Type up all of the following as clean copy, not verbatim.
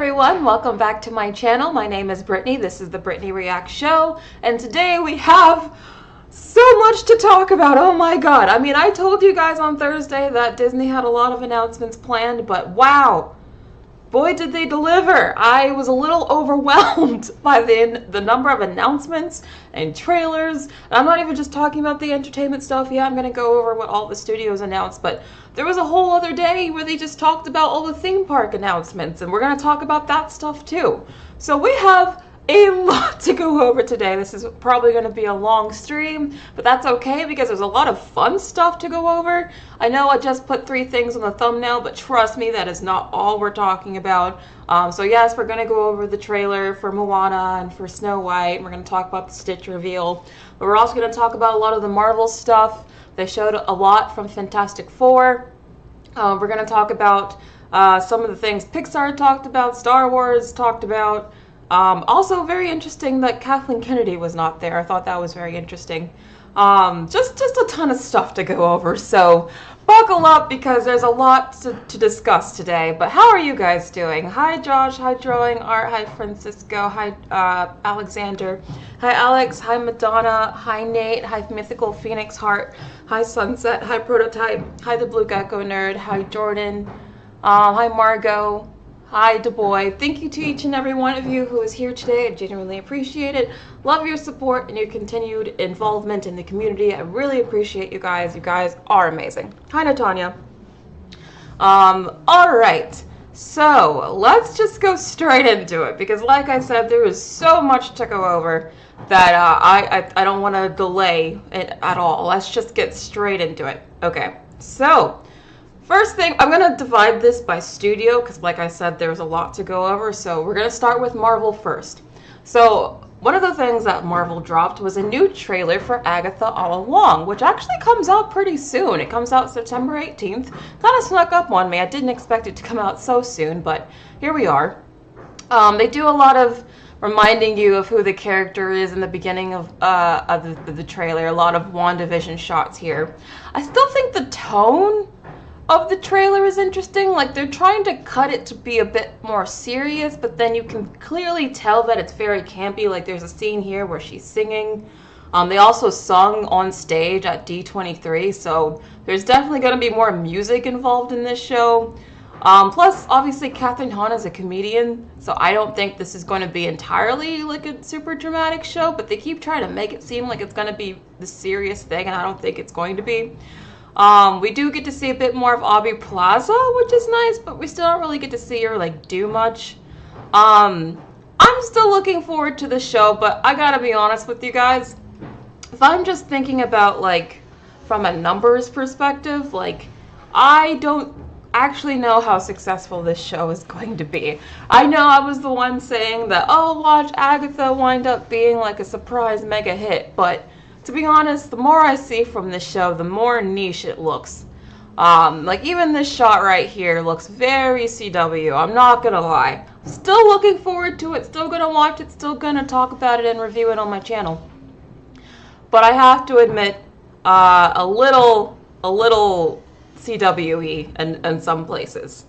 everyone, welcome back to my channel. My name is Brittany, this is the Brittany React Show, and today we have so much to talk about. Oh my god, I mean, I told you guys on Thursday that Disney had a lot of announcements planned, but wow, boy did they deliver. I was a little overwhelmed by the number of announcements and trailers. And I'm not even just talking about the entertainment stuff. Yeah, I'm going to go over what all the studios announced, but there was a whole other day where they just talked about all the theme park announcements, and we're going to talk about that stuff too. So we have a lot to go over today. This is probably going to be a long stream, but that's okay because there's a lot of fun stuff to go over. I know I just put 3 things on the thumbnail, but trust me, that is not all we're talking about. So yes, we're going to go over the trailer for Moana and for Snow White, and we're going to talk about the Stitch reveal, but we're also going to talk about a lot of the Marvel stuff. They showed a lot from Fantastic Four. We're going to talk about some of the things Pixar talked about, Star Wars talked about. Also very interesting that Kathleen Kennedy was not there. I thought that was very interesting. Just a ton of stuff to go over. So buckle up because there's a lot to discuss today. But how are you guys doing? Hi Josh, hi Drawing Art, hi Francisco, hi Alexander, hi Alex, hi Madonna, hi Nate, hi Mythical Phoenix Heart, hi Sunset, hi Prototype, hi the Blue Gecko Nerd, hi Jordan, hi Margot. Hi, DuBois. Thank you to each and every one of you who is here today. I genuinely appreciate it. Love your support and your continued involvement in the community. I really appreciate you guys. You guys are amazing. Hi, Natanya. All right. So let's just go straight into it because, like I said, there is so much to go over that I don't want to delay it at all. Let's just get straight into it. Okay. So first thing, I'm going to divide this by studio because, like I said, there's a lot to go over. So we're going to start with Marvel first. So one of the things that Marvel dropped was a new trailer for Agatha All Along, which actually comes out pretty soon. It comes out September 18th. Kind of snuck up on me. I didn't expect it to come out so soon, but here we are. They do a lot of reminding you of who the character is in the beginning of the trailer. A lot of WandaVision shots here. I still think the tone of the trailer is interesting. Like, they're trying to cut it to be a bit more serious, but then you can clearly tell that it's very campy. Like, there's a scene here where she's singing. They also sung on stage at D23, so there's definitely going to be more music involved in this show. Plus, obviously, Kathryn Hahn is a comedian, so I don't think this is going to be entirely like a super dramatic show, but they keep trying to make it seem like it's going to be the serious thing, and I don't think it's going to be. We do get to see a bit more of Aubrey Plaza, which is nice, but we still don't really get to see her like do much. I'm still looking forward to the show, but I gotta be honest with you guys. If I'm just thinking about like from a numbers perspective, like I don't actually know how successful this show is going to be. I know I was the one saying that, oh, watch Agatha wind up being like a surprise mega hit, but to be honest, the more I see from this show, the more niche it looks. Like even this shot right here looks very CW, I'm not gonna lie. Still looking forward to it, still gonna watch it, still gonna talk about it and review it on my channel. But I have to admit, a little CW-y in some places.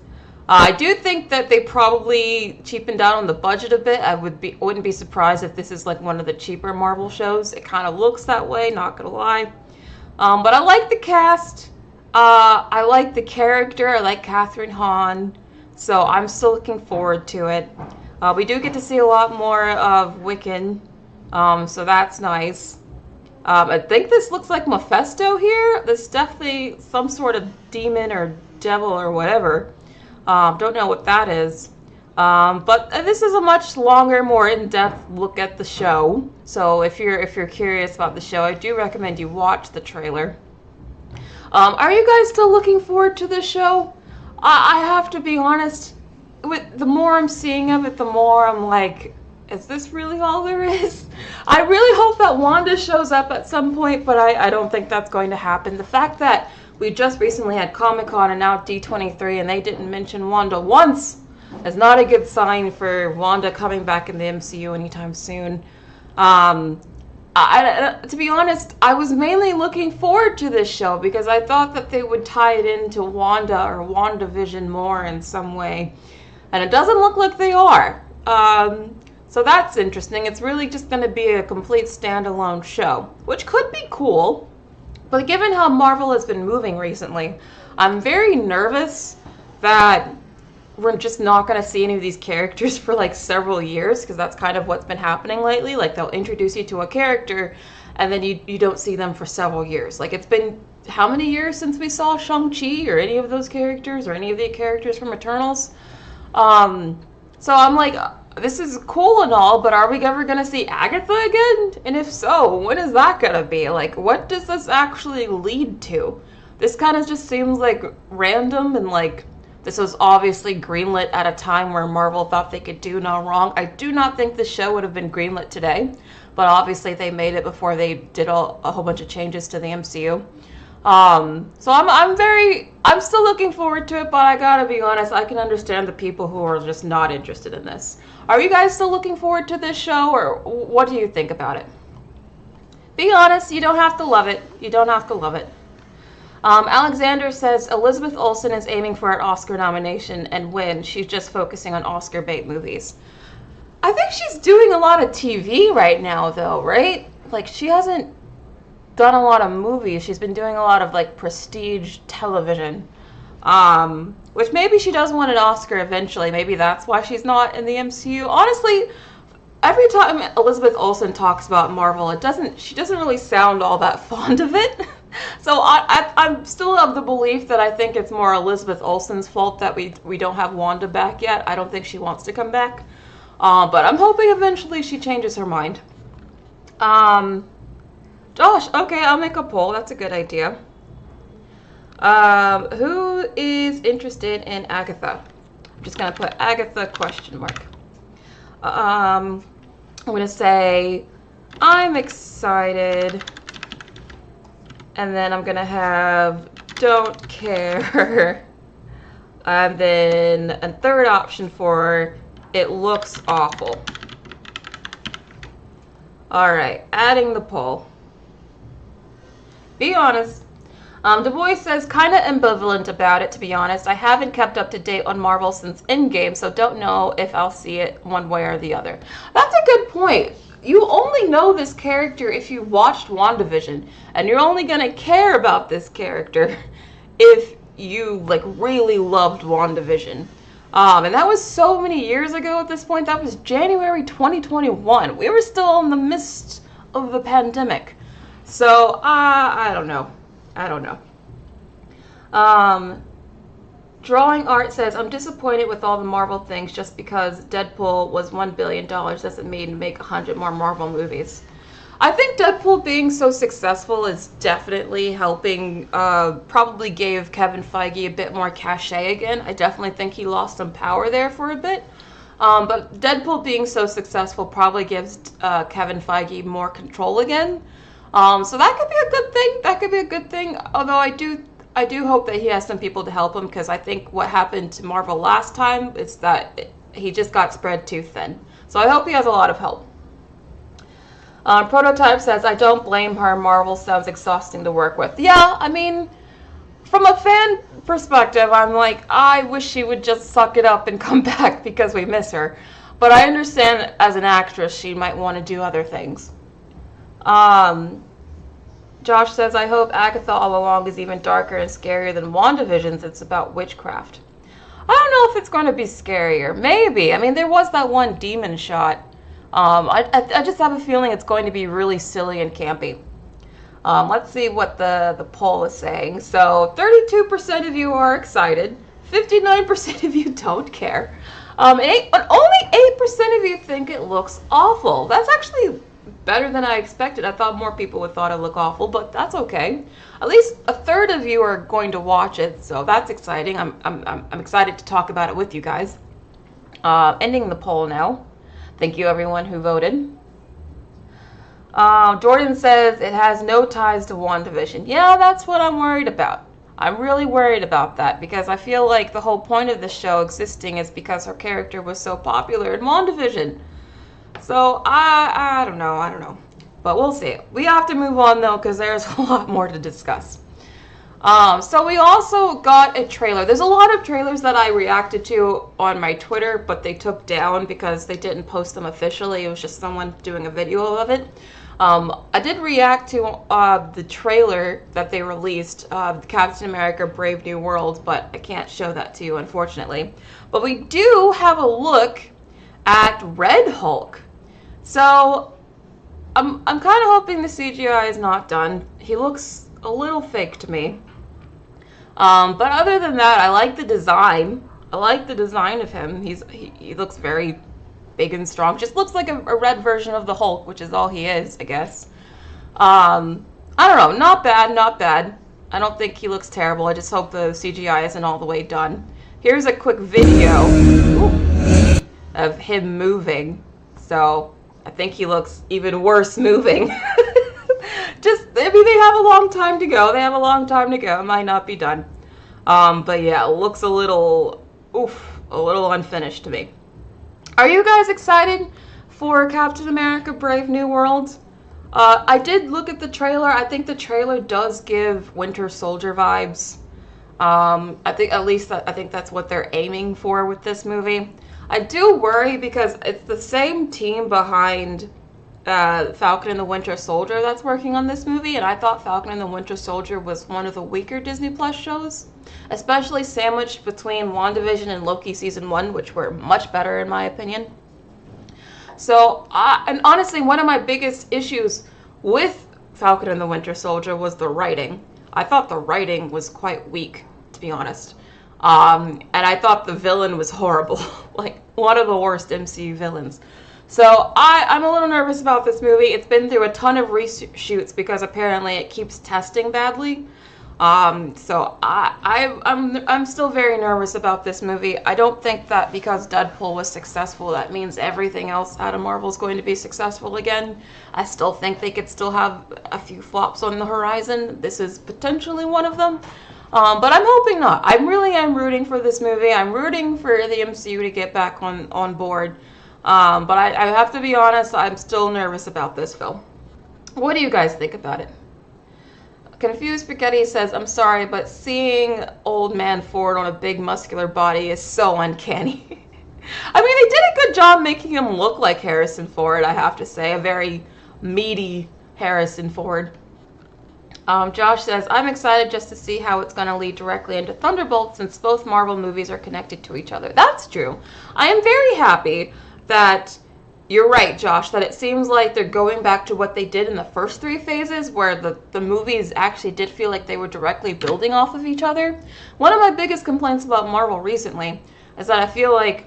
I do think that they probably cheapened down on the budget a bit. I wouldn't be surprised if this is like one of the cheaper Marvel shows. It kind of looks that way, not gonna lie. But I like the cast. I like the character. I like Kathryn Hahn. So I'm still looking forward to it. We do get to see a lot more of Wiccan. So that's nice. I think this looks like Mephisto here. This is definitely some sort of demon or devil or whatever. Don't know what that is. But this is a much longer, more in-depth look at the show. So if you're curious about the show, I do recommend you watch the trailer. Are you guys still looking forward to the show? I have to be honest, with the more I'm seeing of it, the more I'm like, is this really all there is? I really hope that Wanda shows up at some point, but I don't think that's going to happen. The fact that we just recently had Comic-Con and now D23 and they didn't mention Wanda once is not a good sign for Wanda coming back in the MCU anytime soon. To be honest, I was mainly looking forward to this show because I thought that they would tie it into Wanda or WandaVision more in some way. And it doesn't look like they are. So that's interesting. It's really just going to be a complete standalone show, which could be cool. But given how Marvel has been moving recently, I'm very nervous that we're just not going to see any of these characters for like several years, because that's kind of what's been happening lately. Like, they'll introduce you to a character and then you don't see them for several years. Like, it's been how many years since we saw Shang-Chi or any of those characters or any of the characters from Eternals? So I'm like, this is cool and all, but are we ever going to see Agatha again? And if so, when is that going to be? Like, what does this actually lead to? This kind of just seems like random, and like, this was obviously greenlit at a time where Marvel thought they could do no wrong. I do not think the show would have been greenlit today, but obviously they made it before they did a whole bunch of changes to the MCU. So I'm still looking forward to it, but I gotta be honest, I can understand the people who are just not interested in this. Are you guys still looking forward to this show, or what do you think about it? Be honest, you don't have to love it. You don't have to love it. Alexander says Elizabeth Olsen is aiming for an Oscar nomination and win. She's just focusing on Oscar bait movies. I think she's doing a lot of TV right now, though, right? Like, she hasn't done a lot of movies. She's been doing a lot of like prestige television, which maybe she does want an Oscar eventually. Maybe that's why she's not in the MCU. Honestly, every time Elizabeth Olsen talks about Marvel, she doesn't really sound all that fond of it. So I'm still of the belief that I think it's more Elizabeth Olsen's fault that we don't have Wanda back yet. I don't think she wants to come back, but I'm hoping eventually she changes her mind. Josh, okay, I'll make a poll. That's a good idea. Who is interested in Agatha? I'm just going to put Agatha question mark. I'm going to say, I'm excited. And then I'm going to have don't care. And then a third option for it looks awful. All right, adding the poll. Be honest. Du Bois says, kind of ambivalent about it, to be honest. I haven't kept up to date on Marvel since Endgame, so don't know if I'll see it one way or the other. That's a good point. You only know this character if you watched WandaVision, and you're only going to care about this character if you, like, really loved WandaVision. And that was so many years ago at this point. That was January 2021. We were still in the midst of the pandemic. So, I don't know. Drawing Art says, I'm disappointed with all the Marvel things just because Deadpool was $1 billion doesn't mean make 100 more Marvel movies. I think Deadpool being so successful is definitely helping, probably gave Kevin Feige a bit more cachet again. I definitely think he lost some power there for a bit. But Deadpool being so successful probably gives Kevin Feige more control again. So that could be a good thing. That could be a good thing. Although I do hope that he has some people to help him, because I think what happened to Marvel last time is that he just got spread too thin. So I hope he has a lot of help. Prototype says, I don't blame her. Marvel sounds exhausting to work with. Yeah, I mean, from a fan perspective, I'm like, I wish she would just suck it up and come back because we miss her. But I understand as an actress, she might want to do other things. Josh says, I hope Agatha all along is even darker and scarier than WandaVision's. It's about witchcraft. I don't know if it's going to be scarier. Maybe. I mean, there was that one demon shot. I just have a feeling it's going to be really silly and campy. Let's see what the poll is saying. So 32% of you are excited. 59% of you don't care. But only 8% of you think it looks awful. That's actually better than I expected. I thought more people would thought it looked awful, but that's okay. At least a third of you are going to watch it, so that's exciting. I'm excited to talk about it with you guys. Ending the poll now. Thank you everyone who voted. Jordan says it has no ties to WandaVision. Yeah, that's what I'm worried about. I'm really worried about that, because I feel like the whole point of the show existing is because her character was so popular in WandaVision. So, I don't know. But we'll see. We have to move on, though, because there's a lot more to discuss. So we also got a trailer. There's a lot of trailers that I reacted to on my Twitter, but they took down because they didn't post them officially. It was just someone doing a video of it. I did react to the trailer that they released, Captain America Brave New World, but I can't show that to you, unfortunately. But we do have a look at Red Hulk. So I'm kind of hoping the CGI is not done. He looks a little fake to me. But other than that, I like the design. I like the design of him. He looks very big and strong. Just looks like a red version of the Hulk, which is all he is, I guess. I don't know. Not bad, not bad. I don't think he looks terrible. I just hope the CGI isn't all the way done. Here's a quick video of him moving. So I think he looks even worse moving. I mean, they have a long time to go. They have a long time to go. It might not be done. But yeah, it looks a little unfinished to me. Are you guys excited for Captain America Brave New World? I did look at the trailer. I think the trailer does give Winter Soldier vibes. I think that's what they're aiming for with this movie. I do worry because it's the same team behind Falcon and the Winter Soldier that's working on this movie, and I thought Falcon and the Winter Soldier was one of the weaker Disney Plus shows, especially sandwiched between WandaVision and Loki Season 1, which were much better in my opinion. So, and honestly, one of my biggest issues with Falcon and the Winter Soldier was the writing. I thought the writing was quite weak, to be honest. And I thought the villain was horrible, like one of the worst MCU villains. So I'm a little nervous about this movie. It's been through a ton of reshoots because apparently it keeps testing badly. So I'm still very nervous about this movie. I don't think that because Deadpool was successful, that means everything else out of Marvel is going to be successful again. I still think they could still have a few flops on the horizon. This is potentially one of them. But I'm hoping not. I really am rooting for this movie. I'm rooting for the MCU to get back on board. But I have to be honest, I'm still nervous about this film. What do you guys think about it? Confused Spaghetti says, I'm sorry, but seeing old man Ford on a big muscular body is so uncanny. I mean, they did a good job making him look like Harrison Ford, I have to say. A very meaty Harrison Ford. Josh says, I'm excited just to see how it's going to lead directly into Thunderbolts since both Marvel movies are connected to each other. That's true. I am very happy that you're right, Josh, that it seems like they're going back to what they did in the first three phases, where the movies actually did feel like they were directly building off of each other. One of my biggest complaints about Marvel recently is that I feel like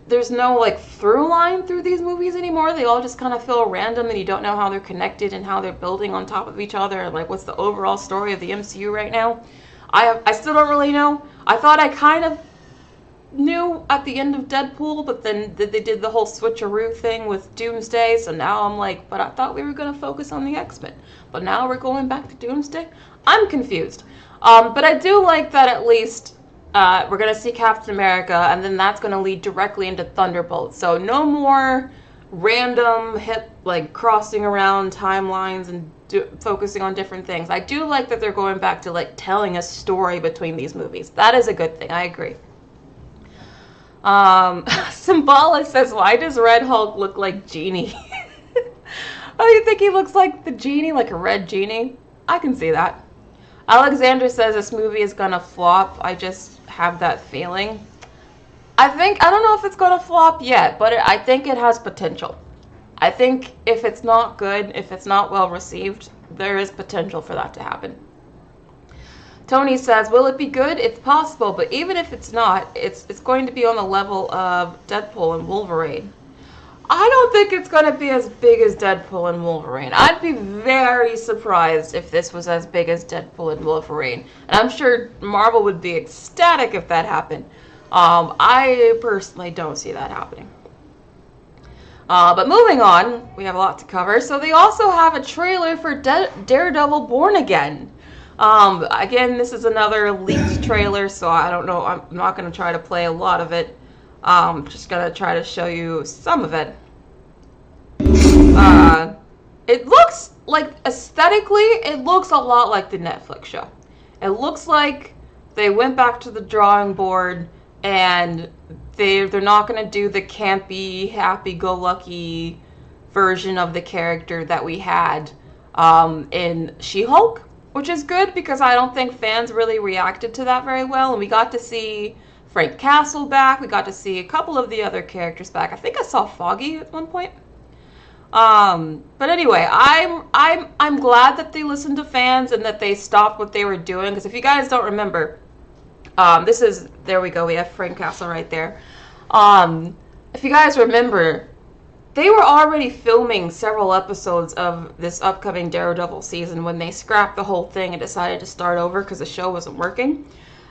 there's no like through line through these movies anymore. They all just kind of feel random and you don't know how they're connected and how they're building on top of each other and like what's the overall story of the MCU right now. I still don't really know. I thought I kind of knew at the end of Deadpool, but then they did the whole switcheroo thing with Doomsday, so now I'm like, but I thought we were going to focus on the X-Men, but now we're going back to Doomsday? I'm confused. But I do like that at least we're going to see Captain America, and then that's going to lead directly into Thunderbolts, so no more random like crossing around timelines and focusing on different things. I do like that they're going back to like telling a story between these movies. That is a good thing. I agree. Symbolic says, why does Red Hulk look like Genie? Oh, you think he looks like the genie, like a red genie? I can see that. Alexander says this movie is gonna flop. I just have that feeling. I don't know if it's gonna flop yet, but I think it has potential. I think if it's not good, if it's not well received, there is potential for that to happen. Tony says, will it be good? It's possible, but even if it's not, it's going to be on the level of Deadpool and Wolverine. I don't think it's going to be as big as Deadpool and Wolverine. I'd be very surprised if this was as big as Deadpool and Wolverine. And I'm sure Marvel would be ecstatic if that happened. I personally don't see that happening. But moving on, we have a lot to cover. So they also have a trailer for Daredevil Born Again. Again, this is another leaked trailer, so I don't know. I'm not going to try to play a lot of it. Just going to try to show you some of it. It looks like, aesthetically, it looks a lot like the Netflix show. It looks like they went back to the drawing board and they're not going to do the campy, happy-go-lucky version of the character that we had in She-Hulk, which is good because I don't think fans really reacted to that very well. And we got to see Frank Castle back. We got to see a couple of the other characters back. I think I saw Foggy at one point. But anyway, I'm glad that they listened to fans and that they stopped what they were doing. Because if you guys don't remember, there we go. We have Frank Castle right there. If you guys remember, they were already filming several episodes of this upcoming Daredevil season when they scrapped the whole thing and decided to start over because the show wasn't working.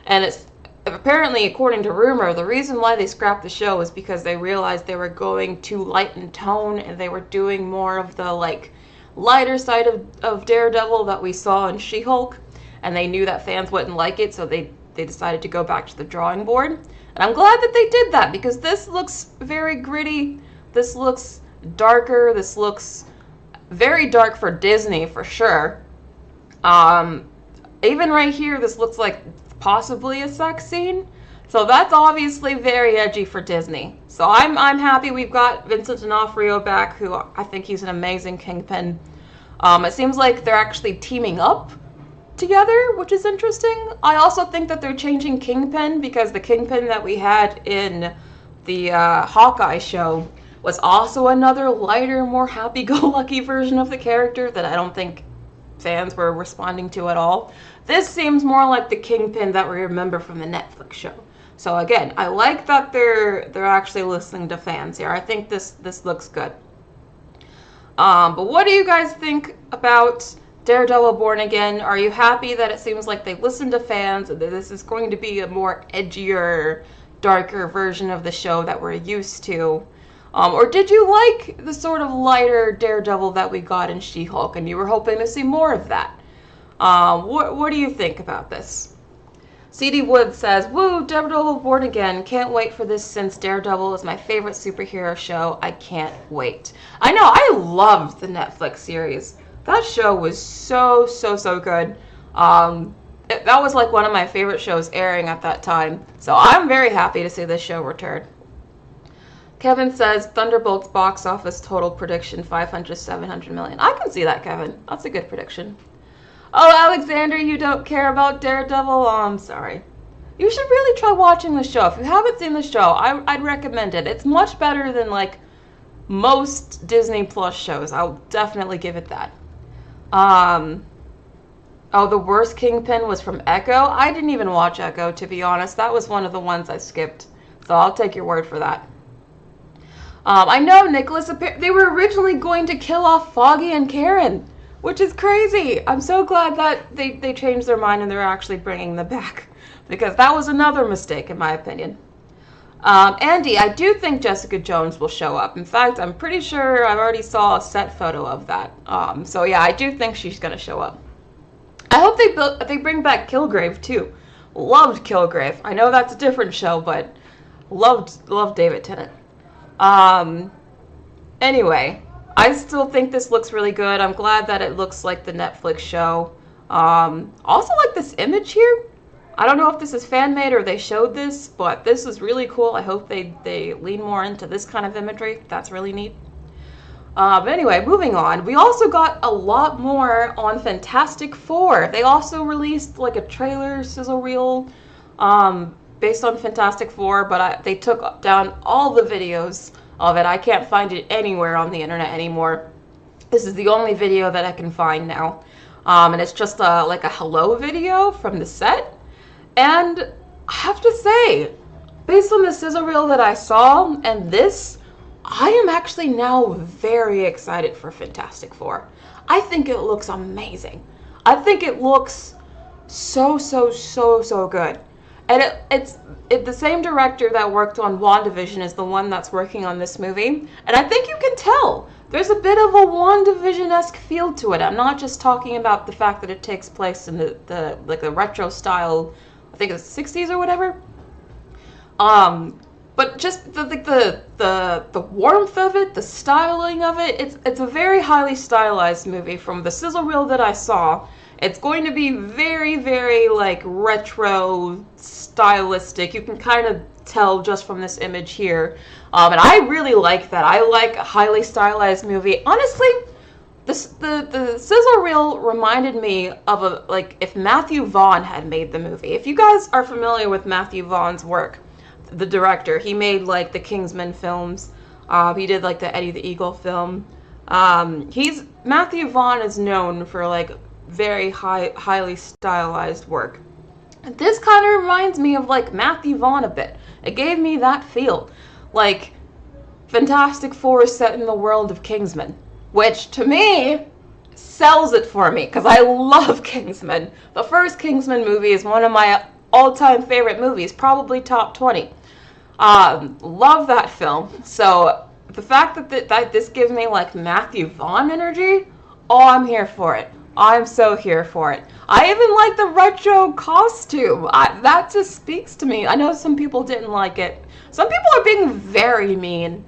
And it's apparently, according to rumor, the reason why they scrapped the show is because they realized they were going too light in tone and they were doing more of the like lighter side of Daredevil that we saw in She-Hulk, and they knew that fans wouldn't like it, so they decided to go back to the drawing board. And I'm glad that they did that because this looks very gritty. This looks darker. This looks very dark for Disney for sure. Even right here, this looks like possibly a sex scene. So that's obviously very edgy for Disney. So I'm happy we've got Vincent D'Onofrio back, who I think he's an amazing Kingpin. It seems like they're actually teaming up together, which is interesting. I also think that they're changing Kingpin because the Kingpin that we had in the Hawkeye show was also another lighter, more happy-go-lucky version of the character that I don't think fans were responding to at all. This seems more like the Kingpin that we remember from the Netflix show. So again, I like that they're actually listening to fans here. I think this looks good. But what do you guys think about Daredevil Born Again? Are you happy that it seems like they listened to fans and that this is going to be a more edgier, darker version of the show that we're used to? Or did you like the sort of lighter Daredevil that we got in She-Hulk and you were hoping to see more of that? What do you think about this? CD Wood says, "Woo, Daredevil Born Again. Can't wait for this since Daredevil is my favorite superhero show. I can't wait." I know, I loved the Netflix series. That show was so good. That was like one of my favorite shows airing at that time. So I'm very happy to see this show return. Kevin says, Thunderbolts box office total prediction 500-700 million. I can see that, Kevin. That's a good prediction. Oh, Alexander, you don't care about Daredevil? Oh, I'm sorry. You should really try watching the show. If you haven't seen the show, I'd recommend it. It's much better than, like, most Disney Plus shows. I'll definitely give it that. Oh, the worst Kingpin was from Echo? I didn't even watch Echo, to be honest. That was one of the ones I skipped. So I'll take your word for that. I know, Nicholas, they were originally going to kill off Foggy and Karen, which is crazy. I'm so glad that they changed their mind and they're actually bringing them back, because that was another mistake, in my opinion. Andy, I do think Jessica Jones will show up. In fact, I'm pretty sure I already saw a set photo of that. So yeah, I do think she's going to show up. I hope they bring back Kilgrave, too. Loved Kilgrave. I know that's a different show, but loved David Tennant. Anyway, I still think this looks really good. I'm glad that it looks like the Netflix show. Also like this image here. I don't know if this is fan-made or they showed this, but this is really cool. I hope they lean more into this kind of imagery. That's really neat. But anyway, moving on. We also got a lot more on Fantastic Four. They also released like a trailer sizzle reel based on Fantastic Four, but they took down all the videos of it. I can't find it anywhere on the internet anymore. This is the only video that I can find now. And it's just like a hello video from the set. And I have to say, based on the sizzle reel that I saw and this, I am actually now very excited for Fantastic Four. I think it looks amazing. I think it looks so good. And it's the same director that worked on WandaVision is the one that's working on this movie. And I think you can tell there's a bit of a WandaVision-esque feel to it. I'm not just talking about the fact that it takes place in the retro style, I think it's the 60s or whatever. but just the warmth of it, the styling of it, it's a very highly stylized movie. From the sizzle reel that I saw, it's going to be very, very like retro stylistic. You can kind of tell just from this image here, and I really like that. I like a highly stylized movie. Honestly, the sizzle reel reminded me of if Matthew Vaughn had made the movie. If you guys are familiar with Matthew Vaughn's work, the director, he made like the Kingsman films. He did like the Eddie the Eagle film. Matthew Vaughn is known for like very highly stylized work. And this kind of reminds me of like Matthew Vaughn a bit. It gave me that feel. Like Fantastic Four is set in the world of Kingsman, which to me sells it for me because I love Kingsman. The first Kingsman movie is one of my all-time favorite movies, probably top 20. Love that film. So the fact that this gives me like Matthew Vaughn energy, oh, I'm here for it. I'm so here for it. I even like the retro costume. That just speaks to me. I know some people didn't like it. Some people are being very mean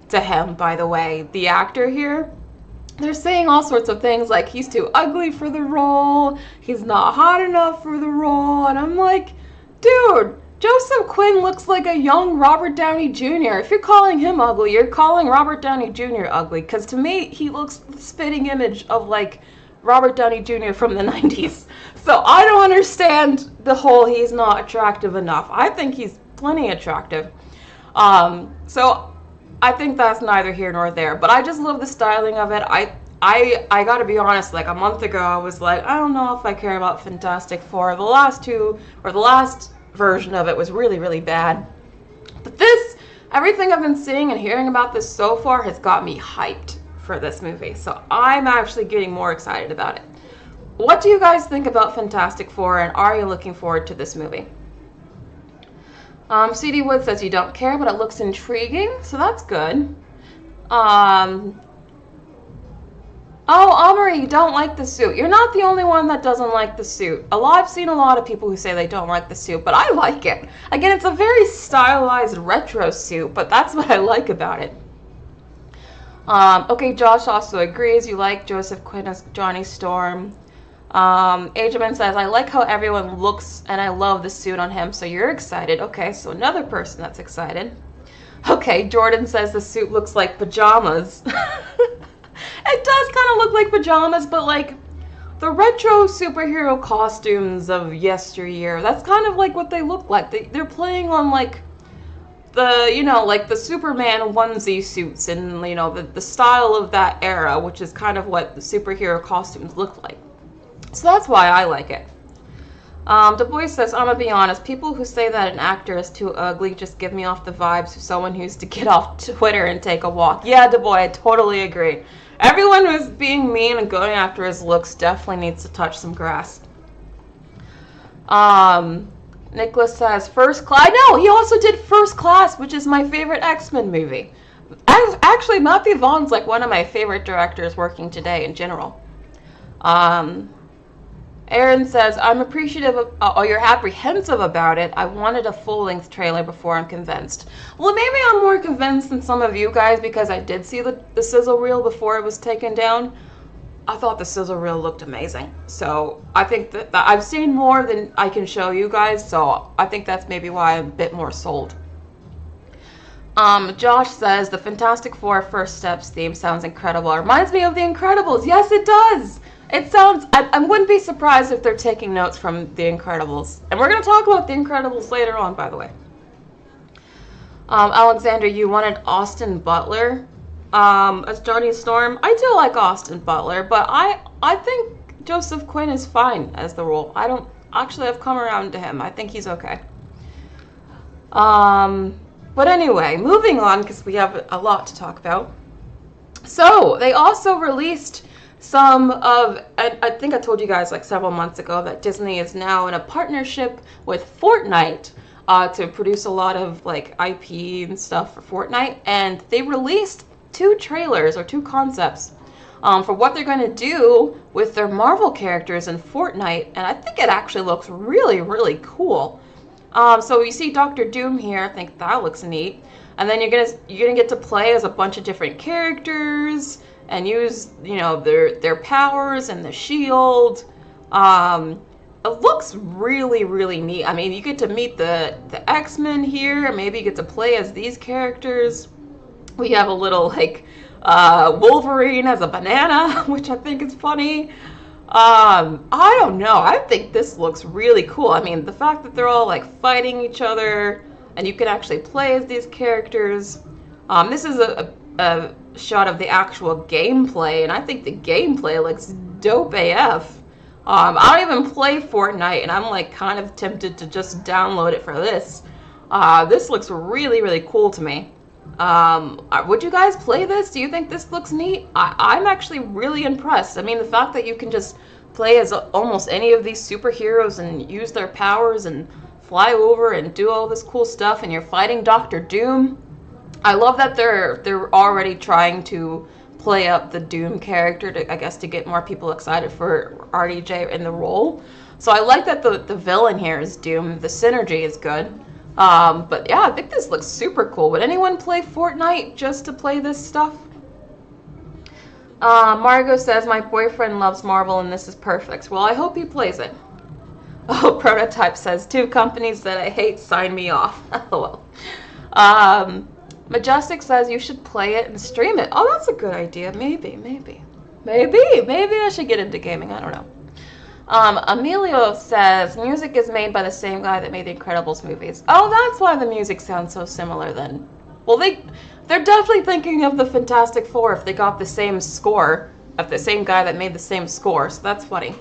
to him, by the way. The actor here, they're saying all sorts of things like he's too ugly for the role, he's not hot enough for the role, and I'm like, dude, Joseph Quinn looks like a young Robert Downey Jr. If you're calling him ugly, you're calling Robert Downey Jr. ugly, because to me, he looks the spitting image of like Robert Downey Jr. from the 90s. So I don't understand the whole he's not attractive enough. I think he's plenty attractive. So I think that's neither here nor there. But I just love the styling of it. I gotta be honest, like a month ago I was like, I don't know if I care about Fantastic Four. The last version of it was really, really bad. But everything I've been seeing and hearing about this so far has got me hyped for this movie. So I'm actually getting more excited about it. What do you guys think about Fantastic Four, and are you looking forward to this movie? CD Wood says you don't care, but it looks intriguing, so that's good. Oh, Omri, you don't like the suit. You're not the only one that doesn't like the suit. I've seen a lot of people who say they don't like the suit, but I like it. Again, it's a very stylized retro suit, but that's what I like about it. Okay, Josh also agrees. You like Joseph Quinn as Johnny Storm. Ajaman says, I like how everyone looks and I love the suit on him, so you're excited. Okay, so another person that's excited. Okay, Jordan says the suit looks like pajamas. It does kind of look like pajamas, but like the retro superhero costumes of yesteryear, that's kind of like what they look like. They're playing on like like the Superman onesie suits and, the style of that era, which is kind of what the superhero costumes look like. So that's why I like it. Du Bois says, I'm gonna be honest, people who say that an actor is too ugly just give me off the vibes of someone who used to get off Twitter and take a walk. Yeah, Du Bois, I totally agree. Everyone who's being mean and going after his looks definitely needs to touch some grass. Nicholas says, First Class. I know, he also did First Class, which is my favorite X-Men movie. Actually, Matthew Vaughn's like one of my favorite directors working today in general. Aaron says, I'm appreciative of, you're apprehensive about it. I wanted a full-length trailer before I'm convinced. Well, maybe I'm more convinced than some of you guys because I did see the sizzle reel before it was taken down. I thought the sizzle reel looked amazing. So I think that I've seen more than I can show you guys, so I think that's maybe why I'm a bit more sold. Josh says, the Fantastic Four First Steps theme sounds incredible. It reminds me of The Incredibles. Yes, it does! It sounds, I wouldn't be surprised if they're taking notes from The Incredibles. And we're going to talk about The Incredibles later on, by the way. Alexander, you wanted Austin Butler as Johnny Storm. I do like Austin Butler, but I think Joseph Quinn is fine as the role. I've come around to him. I think he's okay. But anyway, moving on, because we have a lot to talk about. So, they also released some of, I think I told you guys like several months ago that Disney is now in a partnership with Fortnite to produce a lot of like IP and stuff for Fortnite, and they released 2 trailers or 2 concepts for what they're going to do with their Marvel characters in Fortnite, and I think it actually looks really, really cool. So you see Doctor Doom here. I think that looks neat. And then you're gonna get to play as a bunch of different characters and use, you know, their powers and the shield. It looks really, really neat. I mean, you get to meet the X-Men here. Maybe you get to play as these characters. We have a little, like, Wolverine as a banana, which I think is funny. I don't know. I think this looks really cool. I mean, the fact that they're all, like, fighting each other, and you can actually play as these characters. This is a shot of the actual gameplay, and I think the gameplay looks dope AF. I don't even play Fortnite, and I'm like kind of tempted to just download it for this. This looks really, really cool to me. Would you guys play this? Do you think this looks neat? I'm actually really impressed. I mean, the fact that you can just play as almost any of these superheroes and use their powers and fly over and do all this cool stuff, and you're fighting Doctor Doom. I love that they're already trying to play up the Doom character to, I guess, to get more people excited for RDJ in the role. So I like that the villain here is Doom. The synergy is good. But yeah, I think this looks super cool. Would anyone play Fortnite just to play this stuff? Margot says, my boyfriend loves Marvel and this is perfect. Well, I hope he plays it. Oh, Prototype says, 2 companies that I hate, sign me off. LOL. Majestic says you should play it and stream it. Oh, that's a good idea. Maybe I should get into gaming. I don't know. Emilio says music is made by the same guy that made the Incredibles movies. Oh, that's why the music sounds so similar then. Well, they're definitely thinking of the Fantastic Four if they got the same score of the same guy that made the same score. So that's funny.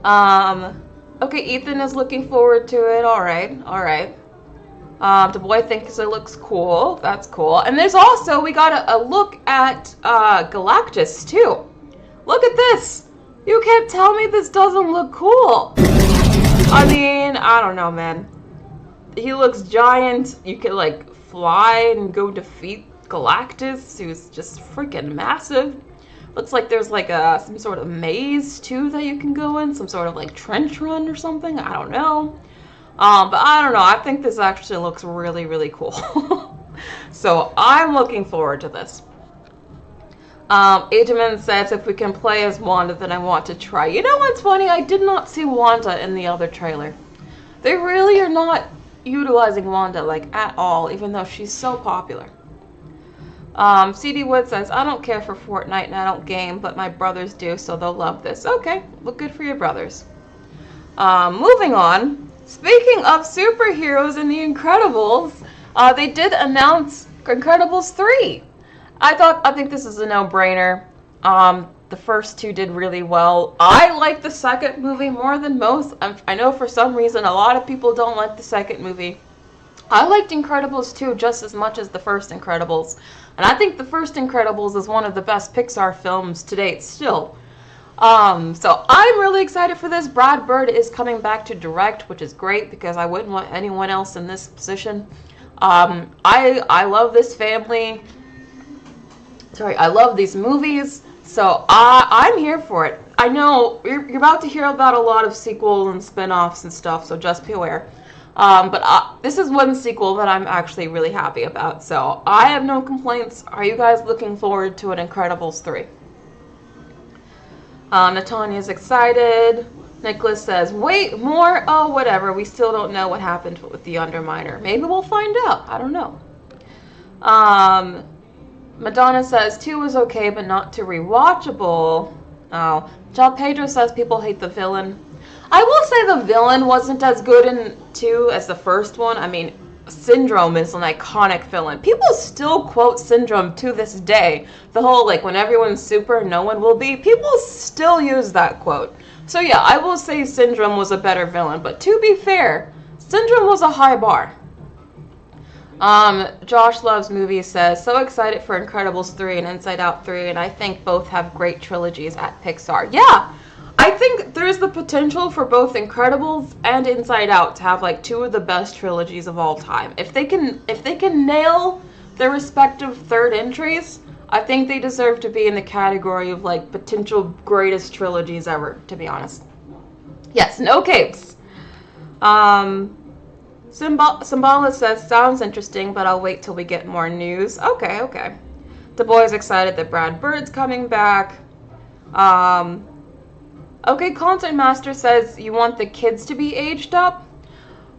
Okay, Ethan is looking forward to it. All right. The boy thinks it looks cool. That's cool. And there's also, we got a look at Galactus too. Look at this. You can't tell me this doesn't look cool. I mean, I don't know, man. He looks giant. You can, like, fly and go defeat Galactus, who's just freaking massive. Looks like there's, like, some sort of maze, too, that you can go in. Some sort of, like, trench run or something. I don't know. But I don't know. I think this actually looks really, really cool. So I'm looking forward to this. Ageman says, if we can play as Wanda, then I want to try. You know what's funny? I did not see Wanda in the other trailer. They really are not utilizing Wanda, like, at all, even though she's so popular. CD Wood says, I don't care for Fortnite and I don't game, but my brothers do, so they'll love this. Okay, well, good for your brothers. Moving on. Speaking of superheroes and the Incredibles, they did announce Incredibles 3. I think this is a no-brainer. The first 2 did really well. I like the second movie more than most. I know for some reason a lot of people don't like the second movie. I liked Incredibles 2 just as much as the first Incredibles. And I think the first Incredibles is one of the best Pixar films to date still. So I'm really excited for this. Brad Bird is coming back to direct, which is great because I wouldn't want anyone else in this position. I love this family. Sorry, I love these movies. So I'm here for it. I know you're about to hear about a lot of sequels and spin-offs and stuff, so just be aware. But this is one sequel that I'm actually really happy about. So I have no complaints. Are you guys looking forward to an Incredibles 3? Natania's excited. Nicholas says, wait, more? Oh, whatever. We still don't know what happened with the Underminer. Maybe we'll find out. I don't know. Madonna says, 2 was okay, but not too rewatchable. Oh. John Pedro says people hate the villain. I will say the villain wasn't as good in 2 as the first one. I mean, Syndrome is an iconic villain. People still quote Syndrome to this day. The whole, like, when everyone's super, no one will be. People still use that quote. So yeah, I will say Syndrome was a better villain. But to be fair, Syndrome was a high bar. Josh Loves Movies says, so excited for Incredibles 3 and Inside Out 3, and I think both have great trilogies at Pixar. Yeah! I think there's the potential for both Incredibles and Inside Out to have like 2 of the best trilogies of all time. If they can nail their respective third entries, I think they deserve to be in the category of like potential greatest trilogies ever, to be honest. Yes, no capes. Um, Symbala says, sounds interesting, but I'll wait till we get more news. Okay, okay. The boy's excited that Brad Bird's coming back. Okay, Content Master says, you want the kids to be aged up?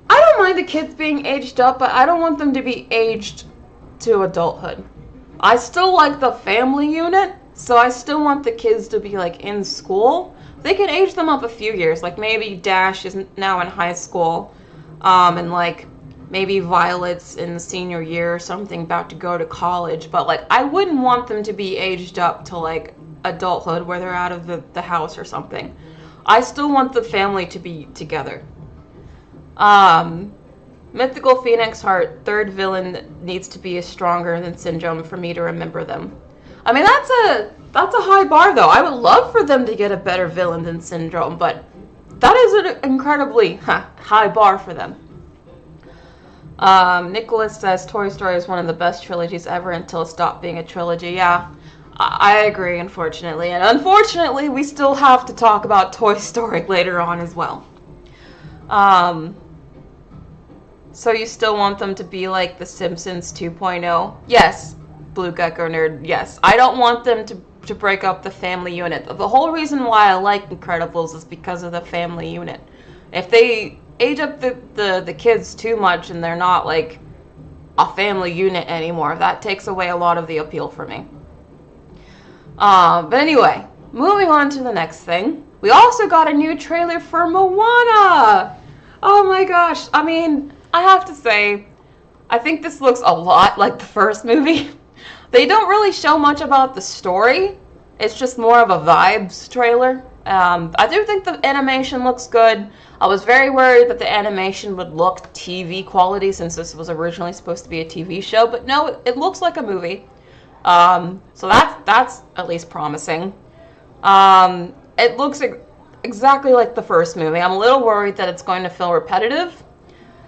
I don't mind the kids being aged up, but I don't want them to be aged to adulthood. I still like the family unit, so I still want the kids to be, like, in school. They can age them up a few years, like maybe Dash is now in high school, and, like, maybe Violet's in the senior year or something, about to go to college, but, like, I wouldn't want them to be aged up to, like, adulthood where they're out of the house or something. I still want the family to be together. Mythical Phoenix Heart, third villain needs to be stronger than Syndrome for me to remember them. I mean, that's a high bar, though. I would love for them to get a better villain than Syndrome, but that is an incredibly high bar for them. Nicholas says Toy Story is one of the best trilogies ever until it stopped being a trilogy. Yeah, I agree, unfortunately. And unfortunately, we still have to talk about Toy Story later on as well. So you still want them to be like The Simpsons 2.0? Yes, Blue Gecko Nerd, yes. I don't want them to break up the family unit. The whole reason why I like Incredibles is because of the family unit. If they age up the kids too much and they're not like a family unit anymore, that takes away a lot of the appeal for me. But anyway, moving on to the next thing. We also got a new trailer for Moana! Oh my gosh, I mean, I have to say, I think this looks a lot like the first movie. They don't really show much about the story. It's just more of a vibes trailer. I do think the animation looks good. I was very worried that the animation would look TV quality since this was originally supposed to be a TV show, but no, it looks like a movie. So that's at least promising. It looks exactly like the first movie. I'm a little worried that it's going to feel repetitive.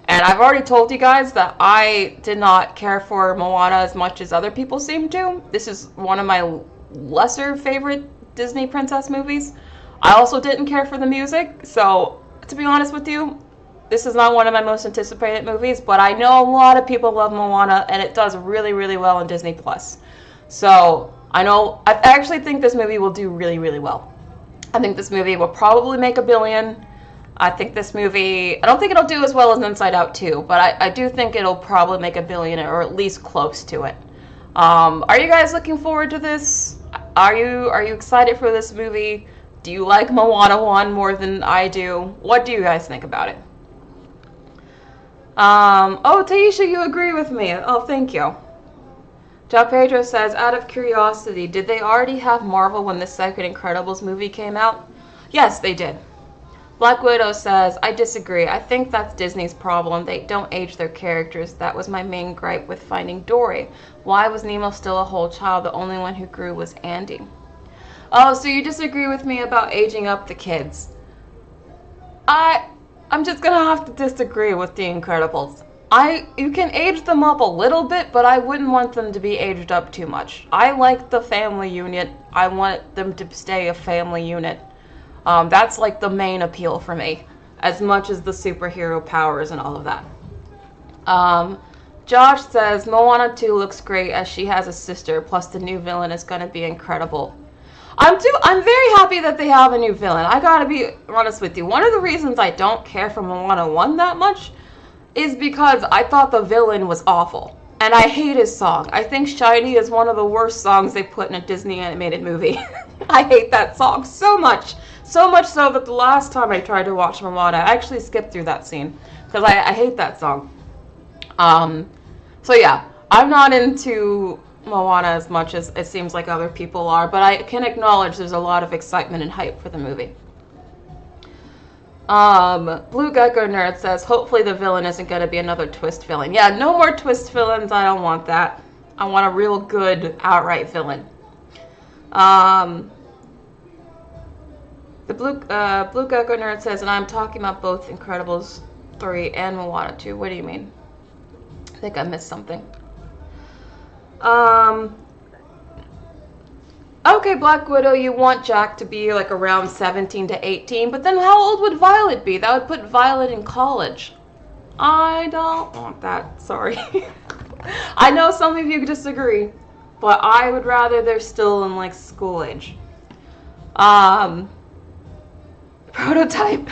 And I've already told you guys that I did not care for Moana as much as other people seem to. This is one of my lesser favorite Disney princess movies. I also didn't care for the music, so to be honest with you, this is not one of my most anticipated movies, but I know a lot of people love Moana, and it does really, really well on Disney+. So I actually think this movie will do really, really well. I think this movie will probably make $1 billion. I think this movie, I don't think it'll do as well as Inside Out 2, but I do think it'll probably make $1 billion, or at least close to it. Are you guys looking forward to this? Are you excited for this movie? Do you like Moana 1 more than I do? What do you guys think about it? Oh, Taisha, you agree with me. Oh, thank you. Joe Pedro says, out of curiosity, did they already have Marvel when the second Incredibles movie came out? Yes, they did. Black Widow says, I disagree. I think that's Disney's problem. They don't age their characters. That was my main gripe with Finding Dory. Why was Nemo still a whole child? The only one who grew was Andy. Oh, so you disagree with me about aging up the kids. I'm just gonna have to disagree with The Incredibles. You can age them up a little bit, but I wouldn't want them to be aged up too much. I like the family unit. I want them to stay a family unit. That's like the main appeal for me, as much as the superhero powers and all of that. Josh says, Moana 2 looks great as she has a sister, plus the new villain is going to be incredible. I'm very happy that they have a new villain. I gotta be honest with you. One of the reasons I don't care for Moana 1 that much is because I thought the villain was awful. And I hate his song. I think Shiny is one of the worst songs they put in a Disney animated movie. I hate that song so much. So much so that the last time I tried to watch Moana, I actually skipped through that scene. Because I hate that song. So yeah, I'm not into Moana as much as it seems like other people are, but I can acknowledge there's a lot of excitement and hype for the movie. Blue Gecko Nerd says, hopefully the villain isn't going to be another twist villain. Yeah, no more twist villains. I don't want that. I want a real good outright villain. The Blue Gecko Nerd says, and I'm talking about both Incredibles 3 and Moana 2. What do you mean? I think I missed something. Okay, Black Widow, you want Jack to be like around 17 to 18, but then how old would Violet be? That would put Violet in college. I don't want that, sorry. I know some of you disagree, but I would rather they're still in like school age. Prototype.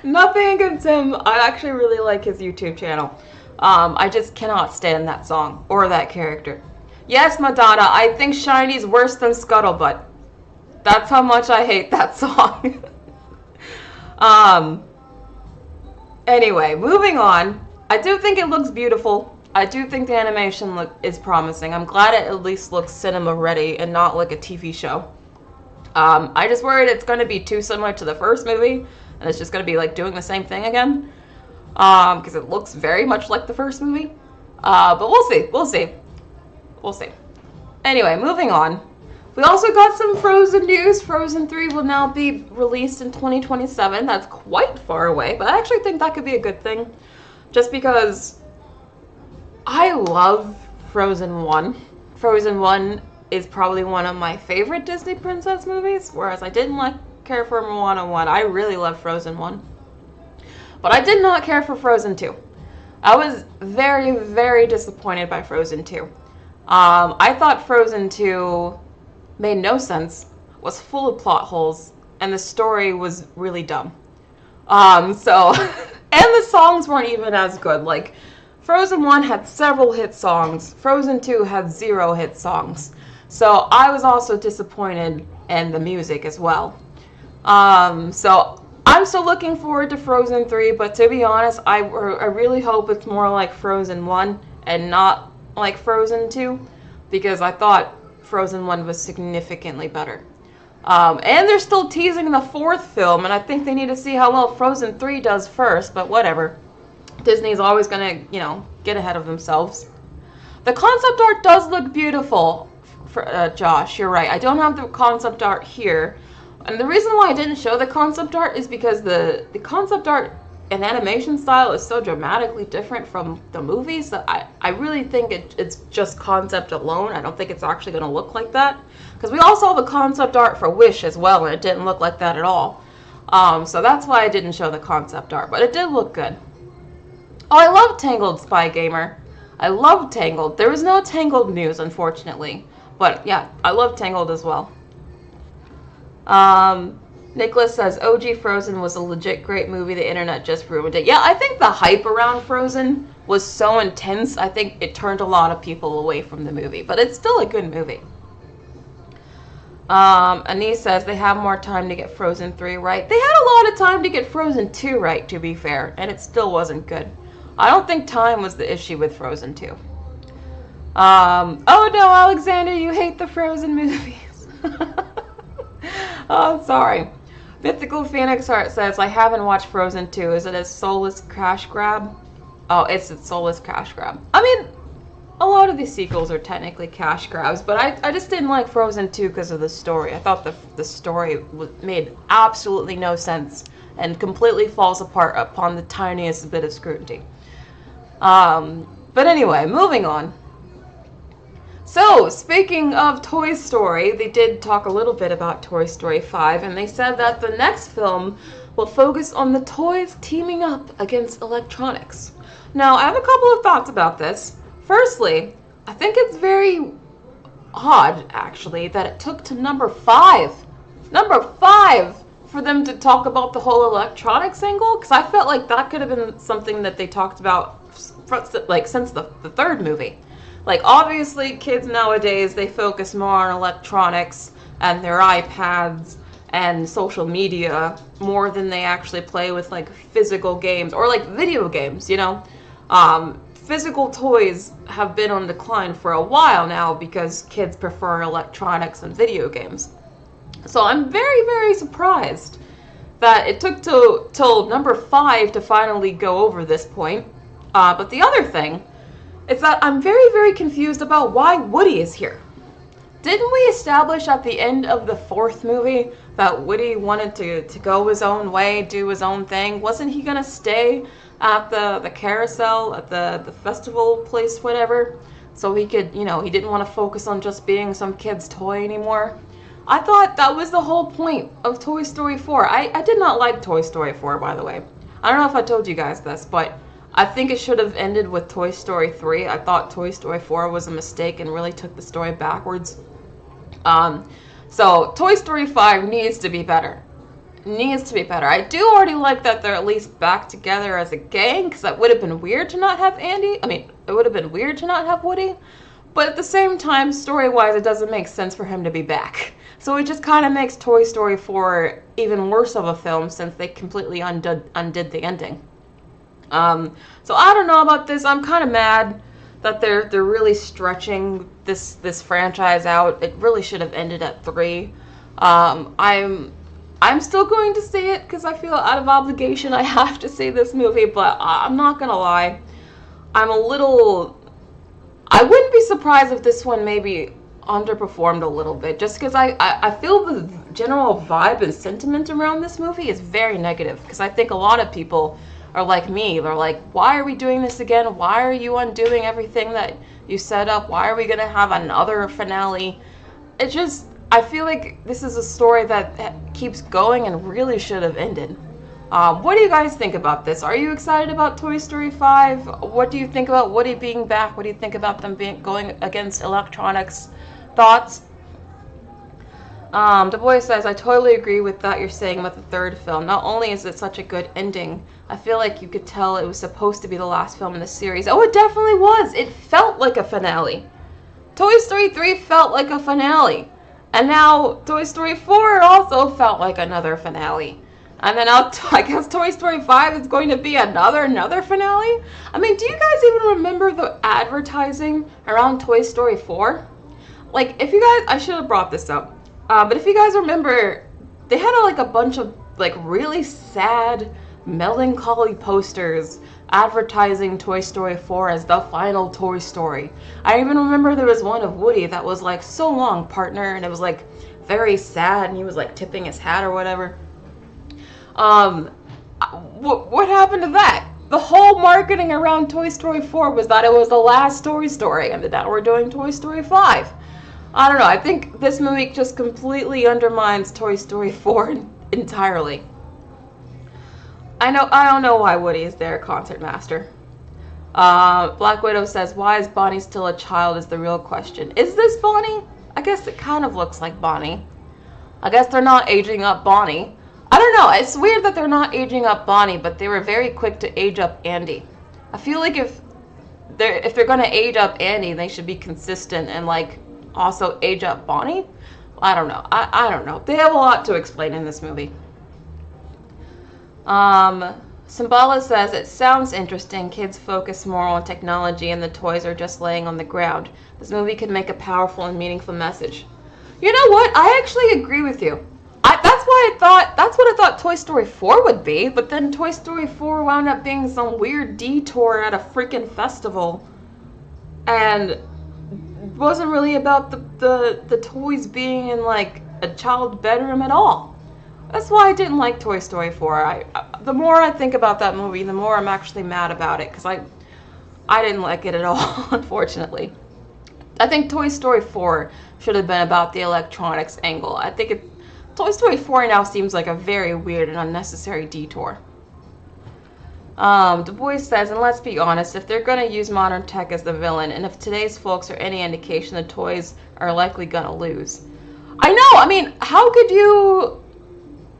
Nothing against him. I actually really like his YouTube channel. I just cannot stand that song or that character. Yes, Madonna, I think Shiny's worse than Scuttlebutt. That's how much I hate that song. Anyway, moving on. I do think it looks beautiful. I do think the animation is promising. I'm glad it at least looks cinema ready and not like a TV show. I just worried it's going to be too similar to the first movie, and it's just going to be like doing the same thing again. Because it looks very much like the first movie. But we'll see. We'll see. We'll see. Anyway, moving on. We also got some Frozen news. Frozen 3 will now be released in 2027. That's quite far away, but I actually think that could be a good thing. Just because I love Frozen 1. Frozen 1 is probably one of my favorite Disney princess movies, whereas I didn't care for Moana 1. I really love Frozen 1. But I did not care for Frozen 2. I was very, very disappointed by Frozen 2. I thought Frozen 2 made no sense, was full of plot holes, and the story was really dumb. And the songs weren't even as good. Like, Frozen 1 had several hit songs. Frozen 2 had 0 hit songs. So I was also disappointed in the music as well. So I'm still looking forward to Frozen 3, but to be honest, I really hope it's more like Frozen 1 and not like Frozen 2, because I thought Frozen 1 was significantly better. And they're still teasing the 4th film, and I think they need to see how well Frozen 3 does first, but whatever. Disney's always gonna, get ahead of themselves. The concept art does look beautiful, Josh, you're right. I don't have the concept art here. And the reason why I didn't show the concept art is because the concept art and animation style is so dramatically different from the movies that I really think it's just concept alone. I don't think it's actually going to look like that. Because we all saw the concept art for Wish as well, and it didn't look like that at all. So that's why I didn't show the concept art, but it did look good. Oh, I love Tangled, Spy Gamer. I love Tangled. There was no Tangled news, unfortunately. But yeah, I love Tangled as well. Nicholas says, OG Frozen was a legit great movie. The internet just ruined it. Yeah, I think the hype around Frozen was so intense. I think it turned a lot of people away from the movie. But it's still a good movie. Anise says they have more time to get Frozen 3 right. They had a lot of time to get Frozen 2 right, to be fair. And it still wasn't good. I don't think time was the issue with Frozen 2. Oh no, Alexander, you hate the Frozen movies. Oh, sorry. Mythical Phoenix Heart says, I haven't watched Frozen 2. Is it a soulless cash grab? Oh, it's a soulless cash grab. I mean, a lot of these sequels are technically cash grabs, but I just didn't like Frozen 2 because of the story. I thought the story made absolutely no sense and completely falls apart upon the tiniest bit of scrutiny. But anyway, moving on. So, speaking of Toy Story, they did talk a little bit about Toy Story 5, and they said that the next film will focus on the toys teaming up against electronics. Now, I have a couple of thoughts about this. Firstly, I think it's very odd, actually, that it took to number 5, for them to talk about the whole electronics angle, because I felt like that could have been something that they talked about, since the third movie. Like, obviously, kids nowadays, they focus more on electronics and their iPads and social media more than they actually play with, physical games or, video games, Physical toys have been on decline for a while now because kids prefer electronics and video games. So I'm very, very surprised that it took till number 5 to finally go over this point. But the other thing is that I'm very, very confused about why Woody is here. Didn't we establish at the end of the 4th movie that Woody wanted to go his own way, do his own thing? Wasn't he gonna stay at the carousel, at the festival place, whatever? so he could, he didn't want to focus on just being some kid's toy anymore. I thought that was the whole point of Toy Story 4. I did not like Toy Story 4, by the way. I don't know if I told you guys this, but I think it should have ended with Toy Story 3. I thought Toy Story 4 was a mistake and really took the story backwards. So Toy Story 5 needs to be better. Needs to be better. I do already like that they're at least back together as a gang, because that would have been weird to not have Andy. I mean, it would have been weird to not have Woody. But at the same time, story-wise, it doesn't make sense for him to be back. So it just kind of makes Toy Story 4 even worse of a film, since they completely undid the ending. So I don't know about this. I'm kind of mad that they're really stretching this franchise out. It really should have ended at 3. I'm still going to see it because I feel out of obligation I have to see this movie, but I'm not gonna lie. I wouldn't be surprised if this one maybe underperformed a little bit, just because I feel the general vibe and sentiment around this movie is very negative, because I think a lot of people are like me. They're like, why are we doing this again? Why are you undoing everything that you set up? Why are we gonna have another finale? It's just, I feel like this is a story that keeps going and really should have ended. What do you guys think about this? Are you excited about Toy Story 5? What do you think about Woody being back? What do you think about them going against electronics? Thoughts? Du Bois says, I totally agree with that you're saying about the third film. Not only is it such a good ending, I feel like you could tell it was supposed to be the last film in the series. Oh, it definitely was! It felt like a finale. Toy Story 3 felt like a finale. And now Toy Story 4 also felt like another finale. And then I guess Toy Story 5 is going to be another finale? I mean, do you guys even remember the advertising around Toy Story 4? Like, if you guys, I should have brought this up. But if you guys remember, they had like a bunch of like really sad, melancholy posters advertising Toy Story 4 as the final Toy Story. I even remember there was one of Woody that was like, so long, partner, and it was like very sad, and he was like tipping his hat or whatever. What happened to that? The whole marketing around Toy Story 4 was that it was the last Toy Story, and now we're doing Toy Story 5. I don't know, I think this movie just completely undermines Toy Story 4 entirely. I don't know why Woody is their concert master. Black Widow says, why is Bonnie still a child is the real question. Is this Bonnie? I guess it kind of looks like Bonnie. I guess they're not aging up Bonnie. I don't know, it's weird that they're not aging up Bonnie, but they were very quick to age up Andy. I feel like if they're gonna age up Andy, they should be consistent and like also age up Bonnie. I don't know. I don't know. They have a lot to explain in this movie. Symbala says, it sounds interesting. Kids focus more on technology and the toys are just laying on the ground. This movie could make a powerful and meaningful message. You know what? I actually agree with you. That's what I thought Toy Story 4 would be, but then Toy Story 4 wound up being some weird detour at a freaking festival. And it wasn't really about the toys being in like a child's bedroom at all. That's why I didn't like Toy Story 4. The more I think about that movie, the more I'm actually mad about it, because I didn't like it at all, unfortunately. I think Toy Story 4 should have been about the electronics angle. I think Toy Story 4 now seems like a very weird and unnecessary detour. Du Bois says, and let's be honest, if they're going to use modern tech as the villain, and if today's folks are any indication, the toys are likely going to lose. I know, I mean, how could you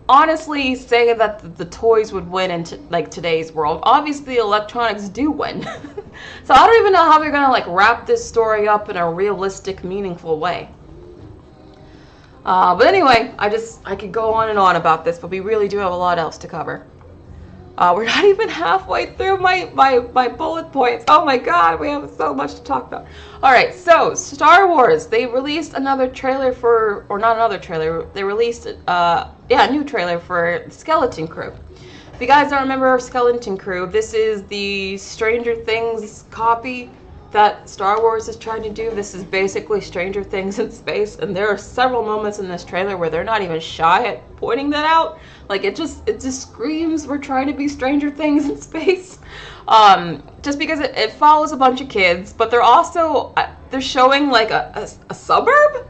honestly say that the toys would win in like today's world? Obviously, electronics do win. So I don't even know how they're going to like wrap this story up in a realistic, meaningful way. But anyway, I could go on and on about this, but we really do have a lot else to cover. We're not even halfway through my bullet points. Oh my god, we have so much to talk about. Alright, so, Star Wars. They released another trailer for, or not another trailer, they released, a new trailer for Skeleton Crew. If you guys don't remember Skeleton Crew, this is the Stranger Things copy that Star Wars is trying to do. This is basically Stranger Things in space, and there are several moments in this trailer where they're not even shy at pointing that out. Like it just screams we're trying to be Stranger Things in space. Just because it follows a bunch of kids, but they're showing like a suburb.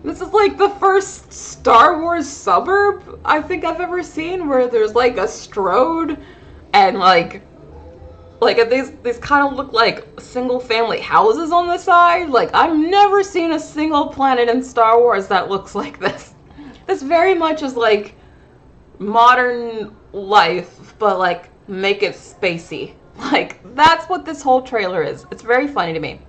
This is like the first Star Wars suburb I think I've ever seen, where there's like a Strode and like these kind of look like single family houses on the side. Like I've never seen a single planet in Star Wars that looks like this. This very much is like modern life, but like make it spacey. Like that's what this whole trailer is. It's very funny to me.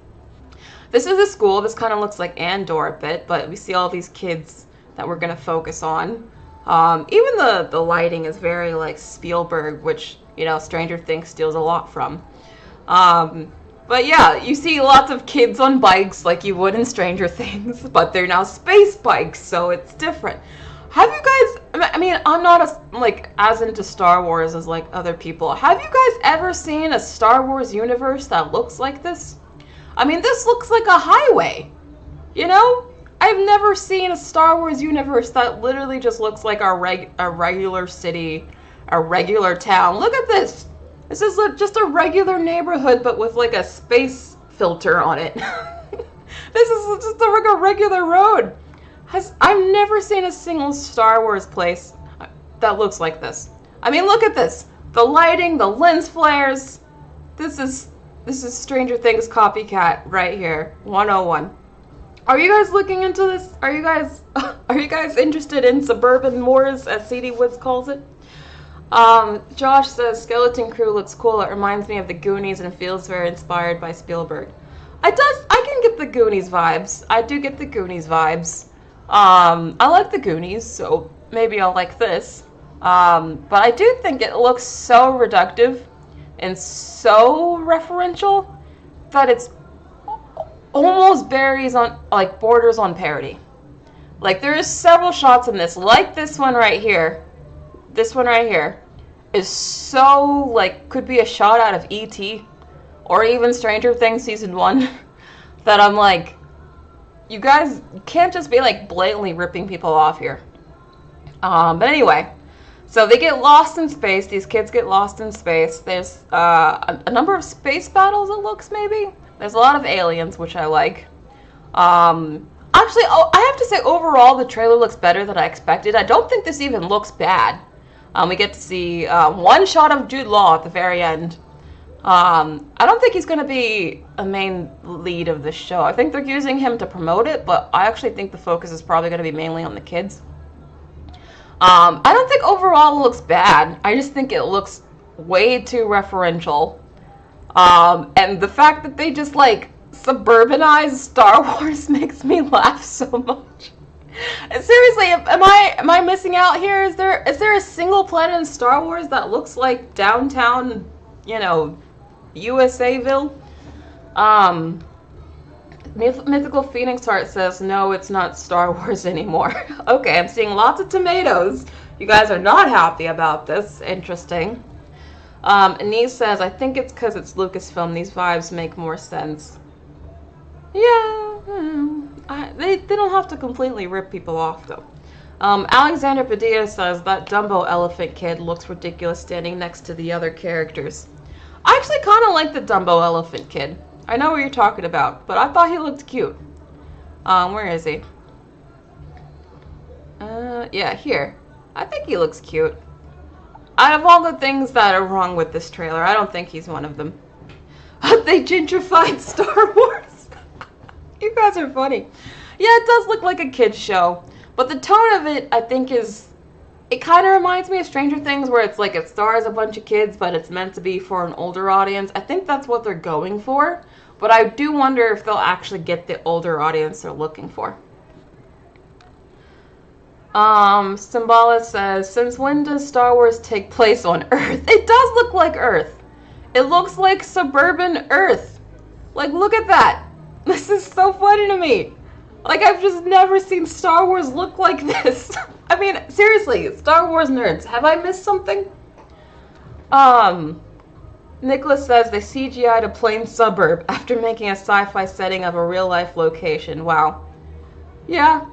This is a school. This kind of looks like Andor a bit, but we see all these kids that we're going to focus on. Even the lighting is very like Spielberg, which, you know, Stranger Things steals a lot from. But yeah, you see lots of kids on bikes like you would in Stranger Things, but they're now space bikes, so it's different. Have you guys, I mean, I'm not as into Star Wars as like other people. Have you guys ever seen a Star Wars universe that looks like this? I mean, this looks like a highway, you know? I've never seen a Star Wars universe that literally just looks like a regular city, a regular town. Look at this. This is just a regular neighborhood, but with like a space filter on it. This is just like a regular road. I've never seen a single Star Wars place that looks like this. I mean, look at this. The lighting, the lens flares. This is Stranger Things copycat right here. 101. Are you guys looking into this? Are you guys interested in suburban moors, as C.D. Woods calls it? Josh says Skeleton Crew looks cool. It reminds me of the Goonies and feels very inspired by Spielberg. I can get the Goonies vibes. I do get the Goonies vibes. I like the Goonies, so maybe I'll like this. But I do think it looks so reductive and so referential that it's almost borders on parody. Like there is several shots in this, like this one right here. This one right here is so like could be a shot out of E.T. or even Stranger Things season 1 that I'm like, you guys can't just be like blatantly ripping people off here. But anyway. So they get lost in space. These kids get lost in space. There's a number of space battles, it looks, maybe. There's a lot of aliens, which I like. Actually, I have to say, overall, the trailer looks better than I expected. I don't think this even looks bad. We get to see one shot of Jude Law at the very end. I don't think he's going to be a main lead of this show. I think they're using him to promote it, but I actually think the focus is probably going to be mainly on the kids. I don't think overall it looks bad. I just think it looks way too referential. And the fact that they just like suburbanized Star Wars makes me laugh so much. Seriously, am I missing out here? Is there a single planet in Star Wars that looks like downtown, you know, USAville? Mythical Phoenix Heart says, no, it's not Star Wars anymore. Okay, I'm seeing lots of tomatoes. You guys are not happy about this. Interesting. Anise says, I think it's because it's Lucasfilm. These vibes make more sense. Yeah, they don't have to completely rip people off, though. Alexander Padilla says, that Dumbo elephant kid looks ridiculous standing next to the other characters. I actually kind of like the Dumbo elephant kid. I know what you're talking about, but I thought he looked cute. Where is he? Yeah, here. I think he looks cute. Out of all the things that are wrong with this trailer, I don't think he's one of them. They gentrified Star Wars. You guys are funny. Yeah, it does look like a kid's show, but the tone of it, I think, it kind of reminds me of Stranger Things, where it's like it stars a bunch of kids, but it's meant to be for an older audience. I think that's what they're going for, but I do wonder if they'll actually get the older audience they're looking for. Symbala says, since when does Star Wars take place on Earth? It does look like Earth. It looks like suburban Earth. Like, look at that. This is so funny to me. Like, I've just never seen Star Wars look like this. I mean, seriously, Star Wars nerds, have I missed something? Nicholas says they CGI'd a plain suburb after making a sci-fi setting of a real-life location. Wow. Yeah.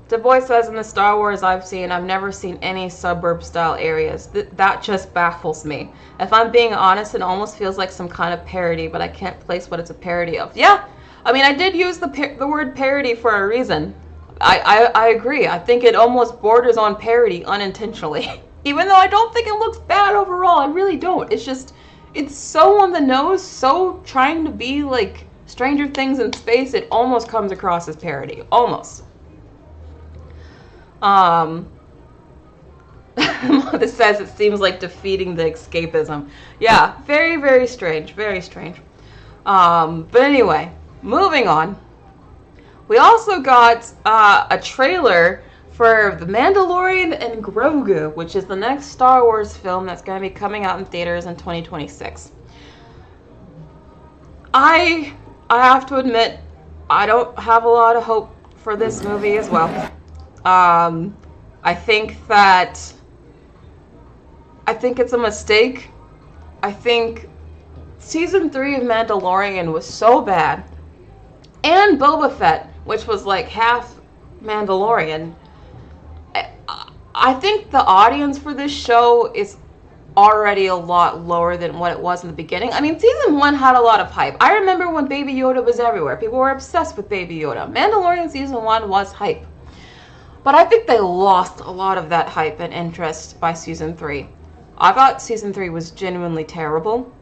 Du Bois says in the Star Wars I've seen, I've never seen any suburb-style areas. That just baffles me. If I'm being honest, it almost feels like some kind of parody, but I can't place what it's a parody of. Yeah, I mean, I did use the word parody for a reason. I agree. I think it almost borders on parody unintentionally. Even though I don't think it looks bad overall, I really don't. It's just, it's so on the nose, so trying to be like Stranger Things in space, it almost comes across as parody. Almost. This says it seems like defeating the escapism. Yeah, very, very strange. Very strange. But anyway, moving on. We also got a trailer for The Mandalorian and Grogu, which is the next Star Wars film that's going to be coming out in theaters in 2026. I have to admit, I don't have a lot of hope for this movie as well. I think it's a mistake. I think season 3 of Mandalorian was so bad, and Boba Fett, which was like half Mandalorian. I think the audience for this show is already a lot lower than what it was in the beginning. I mean, season 1 had a lot of hype. I remember when Baby Yoda was everywhere. People were obsessed with Baby Yoda. Mandalorian season 1 was hype. But I think they lost a lot of that hype and interest by season 3. I thought season 3 was genuinely terrible.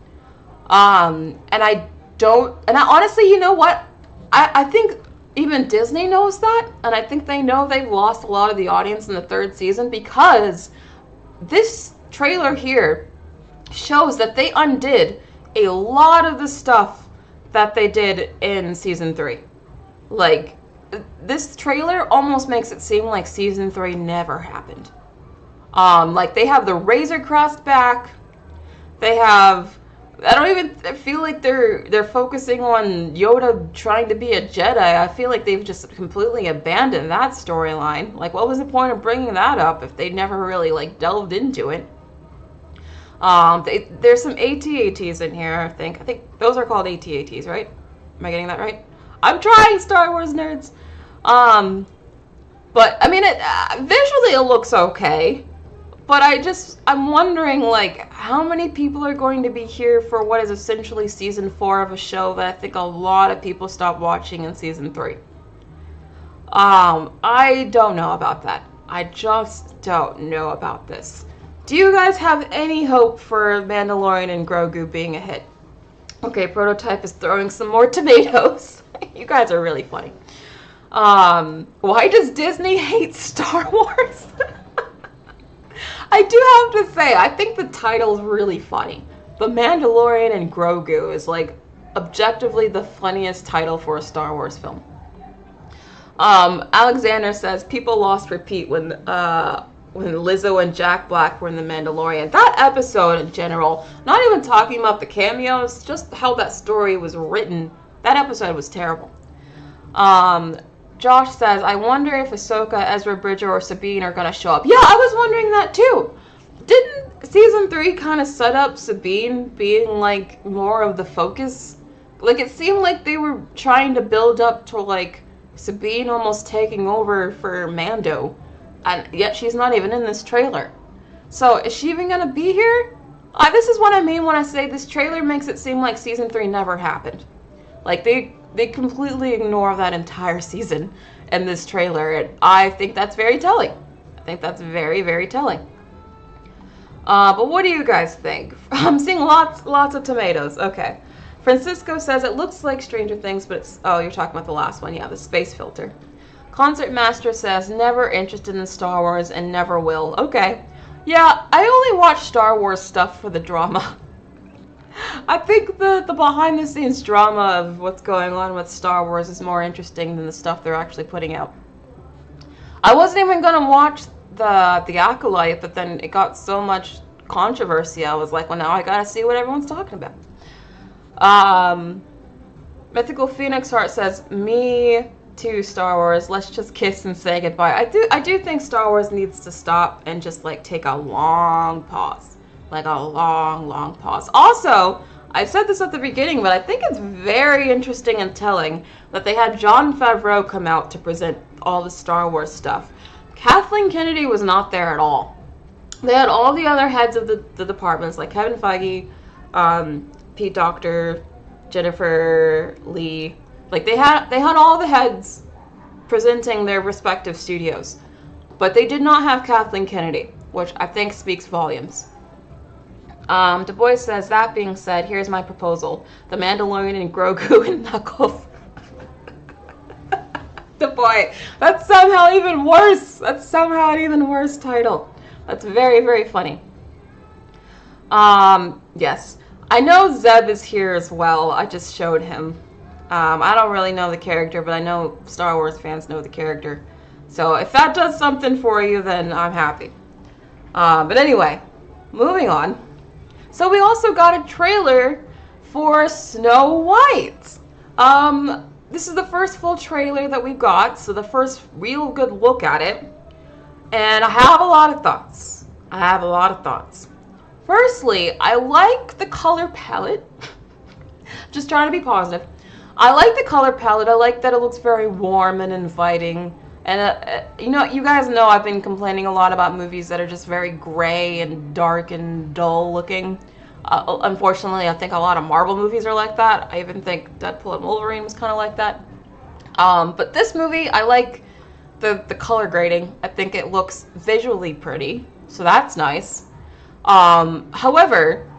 And I honestly, you know what? I think even Disney knows that, and I think they know they've lost a lot of the audience in the 3rd season, because this trailer here shows that they undid a lot of the stuff that they did in season 3. Like, this trailer almost makes it seem like season 3 never happened. Like, they have the Razor Crest back. They have, I don't even feel like they're focusing on Yoda trying to be a Jedi. I feel like they've just completely abandoned that storyline. Like, what was the point of bringing that up if they never really, like, delved into it? There's some AT-ATs in here, I think. I think those are called AT-ATs, right? Am I getting that right? I'm trying, Star Wars nerds! But, I mean, visually it looks okay. But I'm wondering, like, how many people are going to be here for what is essentially season 4 of a show that I think a lot of people stopped watching in season 3. I don't know about that. I just don't know about this. Do you guys have any hope for Mandalorian and Grogu being a hit? Okay, Prototype is throwing some more tomatoes. You guys are really funny. Why does Disney hate Star Wars? I do have to say, I think the title's really funny. The Mandalorian and Grogu is, like, objectively the funniest title for a Star Wars film. Alexander says, people lost repeat when Lizzo and Jack Black were in The Mandalorian. That episode in general, not even talking about the cameos, just how that story was written, that episode was terrible. Josh says, I wonder if Ahsoka, Ezra Bridger, or Sabine are going to show up. Yeah, I was wondering that too. Didn't season 3 kind of set up Sabine being, like, more of the focus? Like, it seemed like they were trying to build up to, like, Sabine almost taking over for Mando. And yet she's not even in this trailer. So, is she even going to be here? This is what I mean when I say this trailer makes it seem like season 3 never happened. Like, they completely ignore that entire season in this trailer, and I think that's very telling. I think that's very, very telling. But what do you guys think? I'm seeing lots of tomatoes. Okay. Francisco says it looks like Stranger Things, but it's... Oh, you're talking about the last one. Yeah, the space filter. Concert Master says, never interested in Star Wars and never will. Okay. Yeah, I only watch Star Wars stuff for the drama. I think the behind-the-scenes drama of what's going on with Star Wars is more interesting than the stuff they're actually putting out. I wasn't even going to watch the Acolyte, but then it got so much controversy, I was like, well, now I gotta see what everyone's talking about. Mythical Phoenix Heart says, me too, Star Wars, let's just kiss and say goodbye. I do think Star Wars needs to stop and just, like, take a long pause. Like a long, long pause. Also, I said this at the beginning, but I think it's very interesting and telling that they had Jon Favreau come out to present all the Star Wars stuff. Kathleen Kennedy was not there at all. They had all the other heads of the departments, like Kevin Feige, Pete Docter, Jennifer Lee. Like they had all the heads presenting their respective studios. But they did not have Kathleen Kennedy, which I think speaks volumes. Du Bois says, that being said, here's my proposal. The Mandalorian and Grogu and Knuckles. Du Bois. That's somehow even worse. That's somehow an even worse title. That's very, very funny. Yes. I know Zeb is here as well. I just showed him. I don't really know the character, but I know Star Wars fans know the character. So if that does something for you, then I'm happy. But anyway, moving on. So we also got a trailer for Snow White. This is the first full trailer that we got, so the first real good look at it. And I have a lot of thoughts. Firstly, I like the color palette. Just trying to be positive. I like the color palette. I like that it looks very warm and inviting. And, you guys know I've been complaining a lot about movies that are just very gray and dark and dull looking. Unfortunately, I think a lot of Marvel movies are like that. I even think Deadpool and Wolverine was kind of like that. But this movie, I like the color grading. I think it looks visually pretty, so that's nice. However,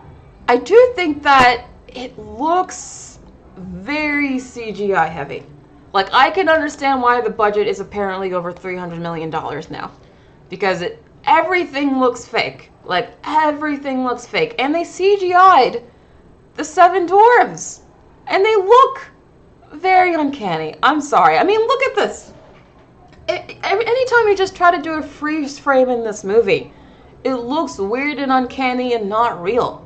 I do think that it looks very CGI heavy. Like, I can understand why the budget is apparently over $300 million now. Because everything looks fake. Like, everything looks fake. And they CGI'd the 7 dwarves. And they look very uncanny. I'm sorry. I mean, look at this. Anytime you just try to do a freeze frame in this movie, it looks weird and uncanny and not real.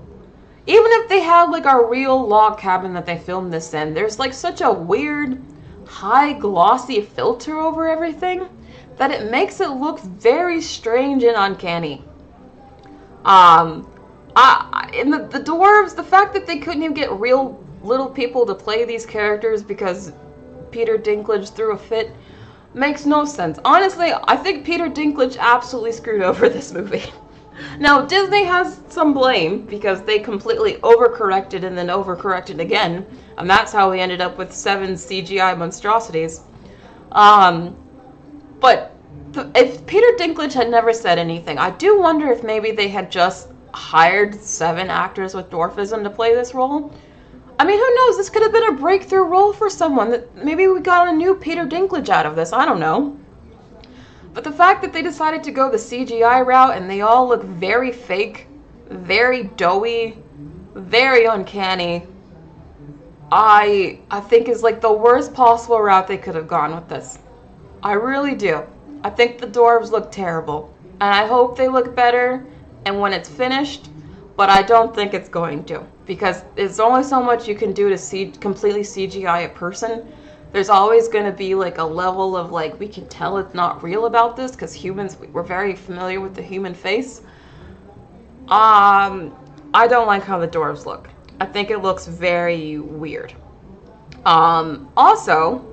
Even if they had, like, a real log cabin that they filmed this in, there's, like, such a weird, high glossy filter over everything that it makes it look very strange and uncanny. In the dwarves, the fact that they couldn't even get real little people to play these characters because Peter Dinklage threw a fit makes no sense. Honestly, I think Peter Dinklage absolutely screwed over this movie. Now, Disney has some blame because they completely overcorrected and then overcorrected again, and that's how we ended up with 7 CGI monstrosities. But if Peter Dinklage had never said anything, I do wonder if maybe they had just hired 7 actors with dwarfism to play this role. I mean, who knows? This could have been a breakthrough role for someone. That maybe we got a new Peter Dinklage out of this. I don't know. But the fact that they decided to go the CGI route and they all look very fake, very doughy, very uncanny, I think is like the worst possible route they could have gone with this. I really do. I think the dwarves look terrible. And I hope they look better and when it's finished, but I don't think it's going to. Because there's only so much you can do to completely CGI a person. There's always going to be like a level of like, we can tell it's not real about this because humans, we're very familiar with the human face. I don't like how the dwarves look. I think it looks very weird. Also,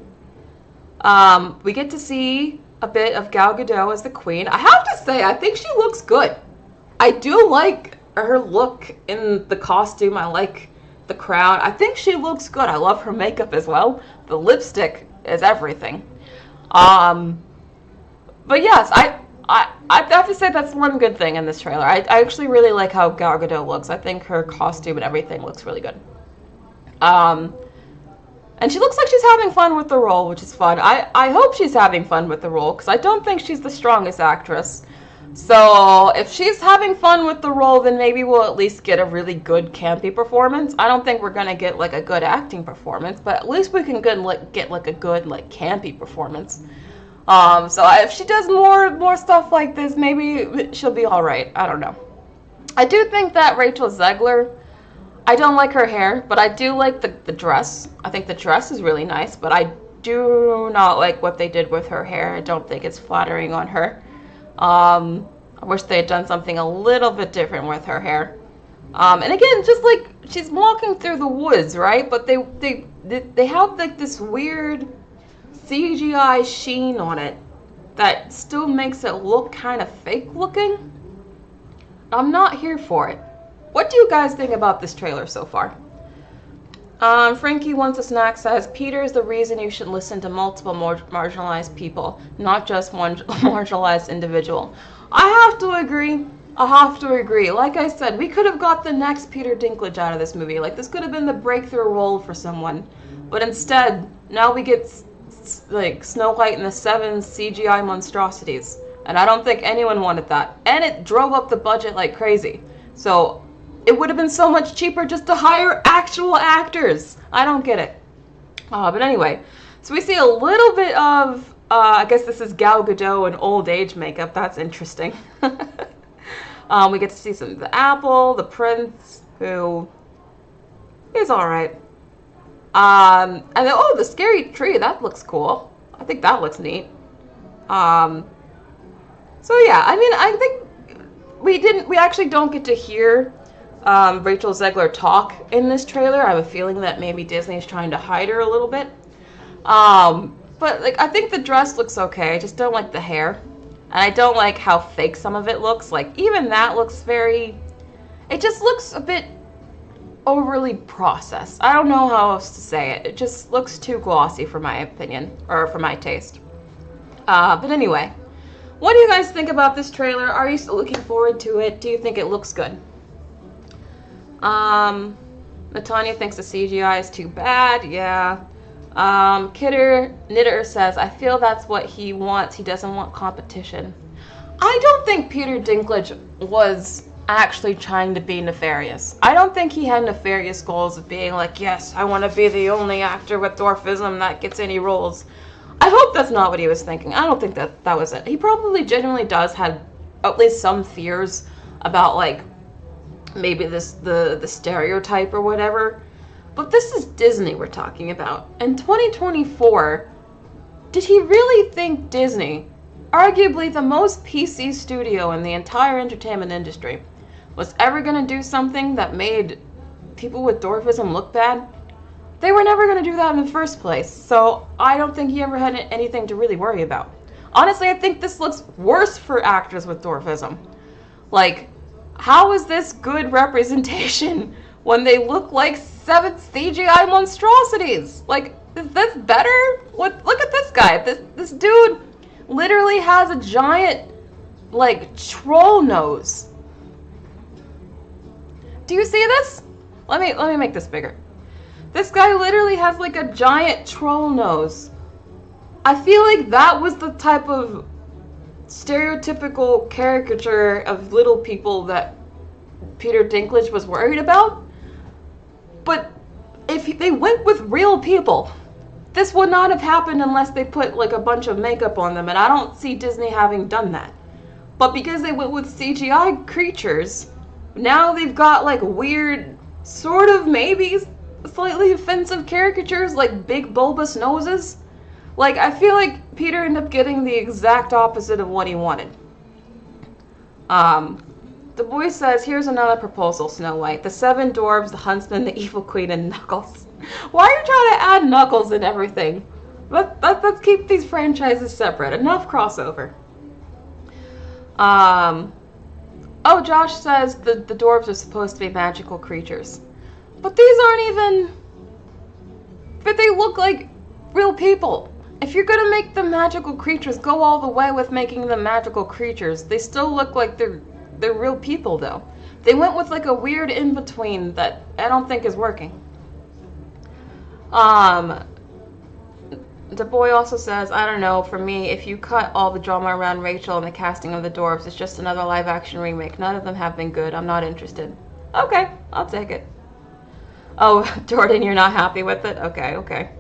we get to see a bit of Gal Gadot as the queen. I have to say, I think she looks good. I do like her look in the costume. I like the crown. I think she looks good. I love her makeup as well. The lipstick is everything. But yes, I have to say that's one good thing in this trailer. I actually really like how Gal Gadot looks. I think her costume and everything looks really good. And she looks like she's having fun with the role, which is fun. I hope she's having fun with the role, because I don't think she's the strongest actress. So if she's having fun with the role, then maybe we'll at least get a really good campy performance. I don't think we're gonna get like a good acting performance, but at least we can get like a good like campy performance. So if she does more stuff like this, maybe she'll be all right. I don't know. I do think that Rachel Zegler, I don't like her hair, but I do like the dress. I think the dress is really nice, but I do not like what they did with her hair. I don't think it's flattering on her. I wish they had done something a little bit different with her hair. And again, just like she's walking through the woods, right? But they have like this weird CGI sheen on it that still makes it look kind of fake looking. I'm not here for it. What do you guys think about this trailer so far? Frankie Wants a Snack says, Peter is the reason you should listen to multiple marginalized people, not just one marginalized individual. I have to agree. Like I said, we could have got the next Peter Dinklage out of this movie. Like, this could have been the breakthrough role for someone. But instead, now we get, like, Snow White and the 7 CGI monstrosities. And I don't think anyone wanted that. And it drove up the budget like crazy. So, it would have been so much cheaper just to hire actual actors. I don't get it. But anyway, so we see a little bit of, I guess this is Gal Gadot in old age makeup. That's interesting. We get to see some of the Apple, the Prince, who is alright. And then, oh, the scary tree, that looks cool. I think that looks neat. So yeah, I mean, I think we actually don't get to hear Rachel Zegler talk in this trailer. I have a feeling that maybe Disney is trying to hide her a little bit. But like, I think the dress looks okay. I just don't like the hair. And I don't like how fake some of it looks. Like, even that looks very... It just looks a bit overly processed. I don't know how else to say it. It just looks too glossy for my opinion, or for my taste. But anyway, what do you guys think about this trailer? Are you still looking forward to it? Do you think it looks good? Natanya thinks the CGI is too bad. Yeah. Knitter says, I feel that's what he wants. He doesn't want competition. I don't think Peter Dinklage was actually trying to be nefarious. I don't think he had nefarious goals of being like, yes, I want to be the only actor with dwarfism that gets any roles. I hope that's not what he was thinking. I don't think that was it. He probably genuinely does have at least some fears about, like, maybe the stereotype or whatever. But this is Disney we're talking about. In 2024, did he really think Disney, arguably the most PC studio in the entire entertainment industry, was ever going to do something that made people with dwarfism look bad? They were never going to do that in the first place, so I don't think he ever had anything to really worry about. Honestly, I think this looks worse for actors with dwarfism. Like, how is this good representation when they look like 7 CGI monstrosities? Like, is this better? Look at this guy. This dude literally has a giant, like, troll nose. Do you see this? Let me make this bigger. This guy literally has like a giant troll nose. I feel like that was the type of stereotypical caricature of little people that Peter Dinklage was worried about. But if they went with real people, this would not have happened unless they put like a bunch of makeup on them, and I don't see Disney having done that. But because they went with CGI creatures, now they've got like weird, sort of maybe slightly offensive caricatures, like big bulbous noses. Like, I feel like Peter ended up getting the exact opposite of what he wanted. The boy says, here's another proposal, Snow White. The 7 dwarves, the huntsman, the evil queen, and Knuckles. Why are you trying to add Knuckles and everything? Let's keep these franchises separate. Enough crossover. Oh, Josh says the dwarves are supposed to be magical creatures. But these aren't even... But they look like real people. If you're gonna make them magical creatures, go all the way with making them magical creatures. They still look like they're real people, though. They went with like a weird in-between that I don't think is working. The boy also says, I don't know, for me, if you cut all the drama around Rachel and the casting of the dwarves, it's just another live-action remake. None of them have been good. I'm not interested. Okay, I'll take it. Oh, Jordan, you're not happy with it? Okay.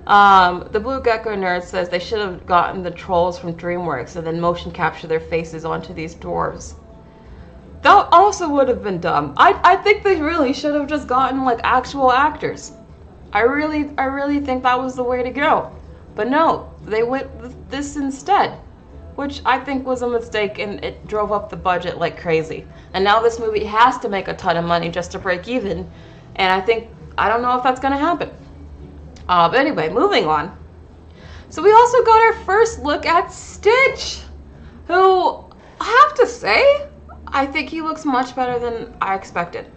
The Blue Gecko Nerd says they should have gotten the trolls from DreamWorks and then motion capture their faces onto these dwarves. That also would have been dumb. I think they really should have just gotten like actual actors. I really think that was the way to go. But no, they went with this instead. which I think was a mistake, and it drove up the budget like crazy. And now this movie has to make a ton of money just to break even, and I don't know if that's going to happen. But anyway, moving on. So we also got our first look at Stitch, who, I have to say, I think he looks much better than I expected.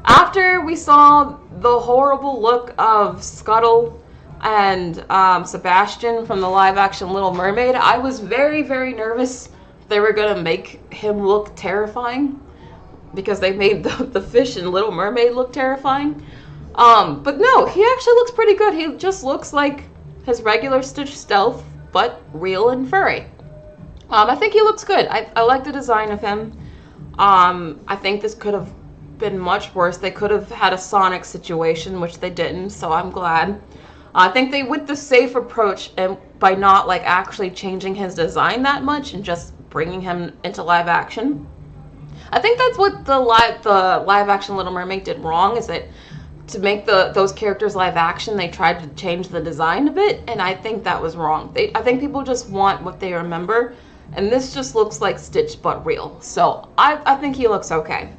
After we saw the horrible look of Scuttle and Sebastian from the live-action Little Mermaid, I was very, very nervous they were going to make him look terrifying, because they made the fish in Little Mermaid look terrifying. But no, he actually looks pretty good. He just looks like his regular Stitch Stealth, but real and furry. I think he looks good. I like the design of him. I think this could have been much worse. They could have had a Sonic situation, which they didn't, so I'm glad. I think they went the safe approach and by not like actually changing his design that much and just bringing him into live action. I think that's what the live action Little Mermaid did wrong, is that to make those characters live action, they tried to change the design a bit, and I think that was wrong. I think people just want what they remember, and this just looks like Stitch but real. So I think he looks okay.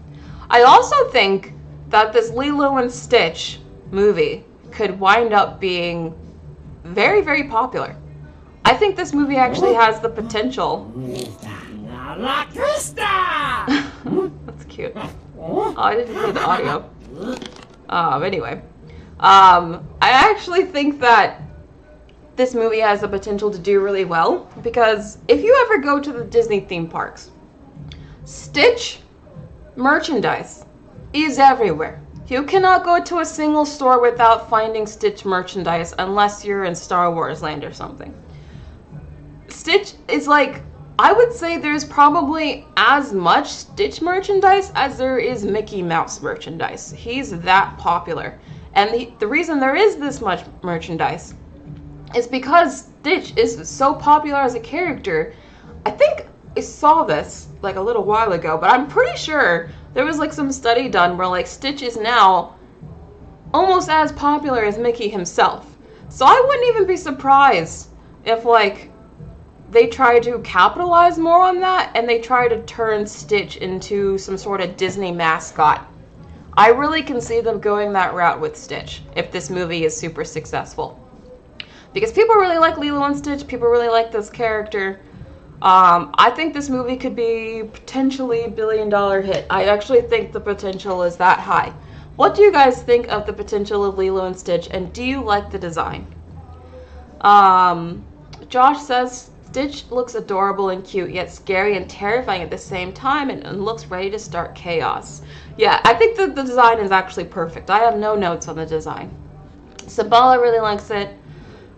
I also think that this Lilo and Stitch movie could wind up being very, very popular. I think this movie actually has the potential. That's cute. Oh, I didn't play the audio. Anyway. I actually think that this movie has the potential to do really well, because if you ever go to the Disney theme parks, Stitch merchandise is everywhere. You cannot go to a single store without finding Stitch merchandise unless you're in Star Wars Land or something. Stitch is like, I would say there's probably as much Stitch merchandise as there is Mickey Mouse merchandise. He's that popular. And the reason there is this much merchandise is because Stitch is so popular as a character. I think I saw this like a little while ago, but I'm pretty sure there was like some study done where like Stitch is now almost as popular as Mickey himself. So I wouldn't even be surprised if like they try to capitalize more on that and they try to turn Stitch into some sort of Disney mascot. I really can see them going that route with Stitch if this movie is super successful. Because people really like Lilo and Stitch, people really like this character. I think this movie could be potentially a billion-dollar hit. I actually think the potential is that high. What do you guys think of the potential of Lilo and Stitch, and do you like the design? Josh says, Stitch looks adorable and cute, yet scary and terrifying at the same time, and looks ready to start chaos. Yeah, I think that the design is actually perfect. I have no notes on the design. Sabala really likes it.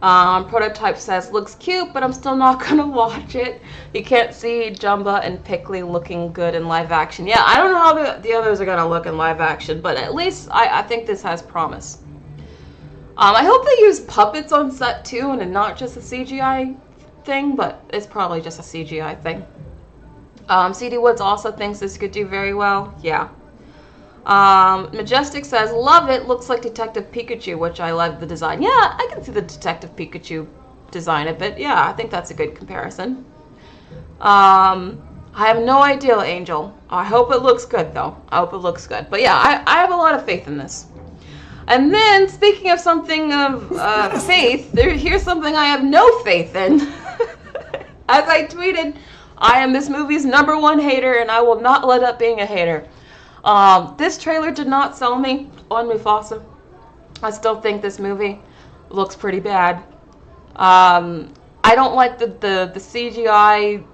Prototype says, looks cute, but I'm still not gonna watch it. You can't see Jumba and Pickley looking good in live action. Yeah, I don't know how the others are gonna look in live action, but at least I think this has promise. I hope they use puppets on set too, and not just a CGI thing, but it's probably just a CGI thing. CD Woods also thinks this could do very well. Yeah. Majestic says, love it, looks like Detective Pikachu, which I love the design. Yeah, I can see the Detective Pikachu design a bit. Yeah, I think that's a good comparison. I have no idea, Angel. I hope it looks good, though. I hope it looks good. But yeah, I have a lot of faith in this. And then, speaking of something of faith, here's something I have no faith in. As I tweeted, I am this movie's #1 hater, and I will not let up being a hater. This trailer did not sell me on Mufasa. I still think this movie looks pretty bad. I don't like the CGI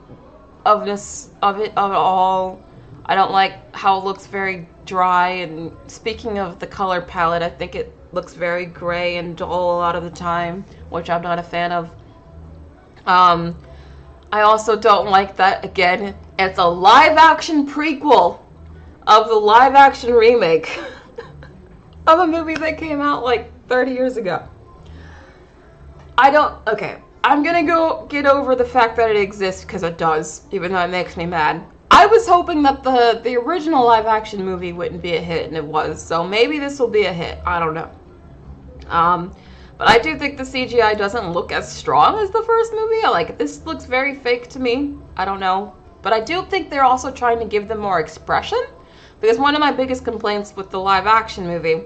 ofness of it at all. I don't like how it looks very dry, and speaking of the color palette, I think it looks very gray and dull a lot of the time, which I'm not a fan of. I also don't like that, again, it's a live-action prequel of the live-action remake of a movie that came out like 30 years ago. Okay, I'm gonna go get over the fact that it exists, because it does, even though it makes me mad. I was hoping that the original live-action movie wouldn't be a hit, and it was, so maybe this will be a hit. I don't know. But I do think the CGI doesn't look as strong as the first movie. Like, this looks very fake to me. I don't know. But I do think they're also trying to give them more expression. Because one of my biggest complaints with the live action movie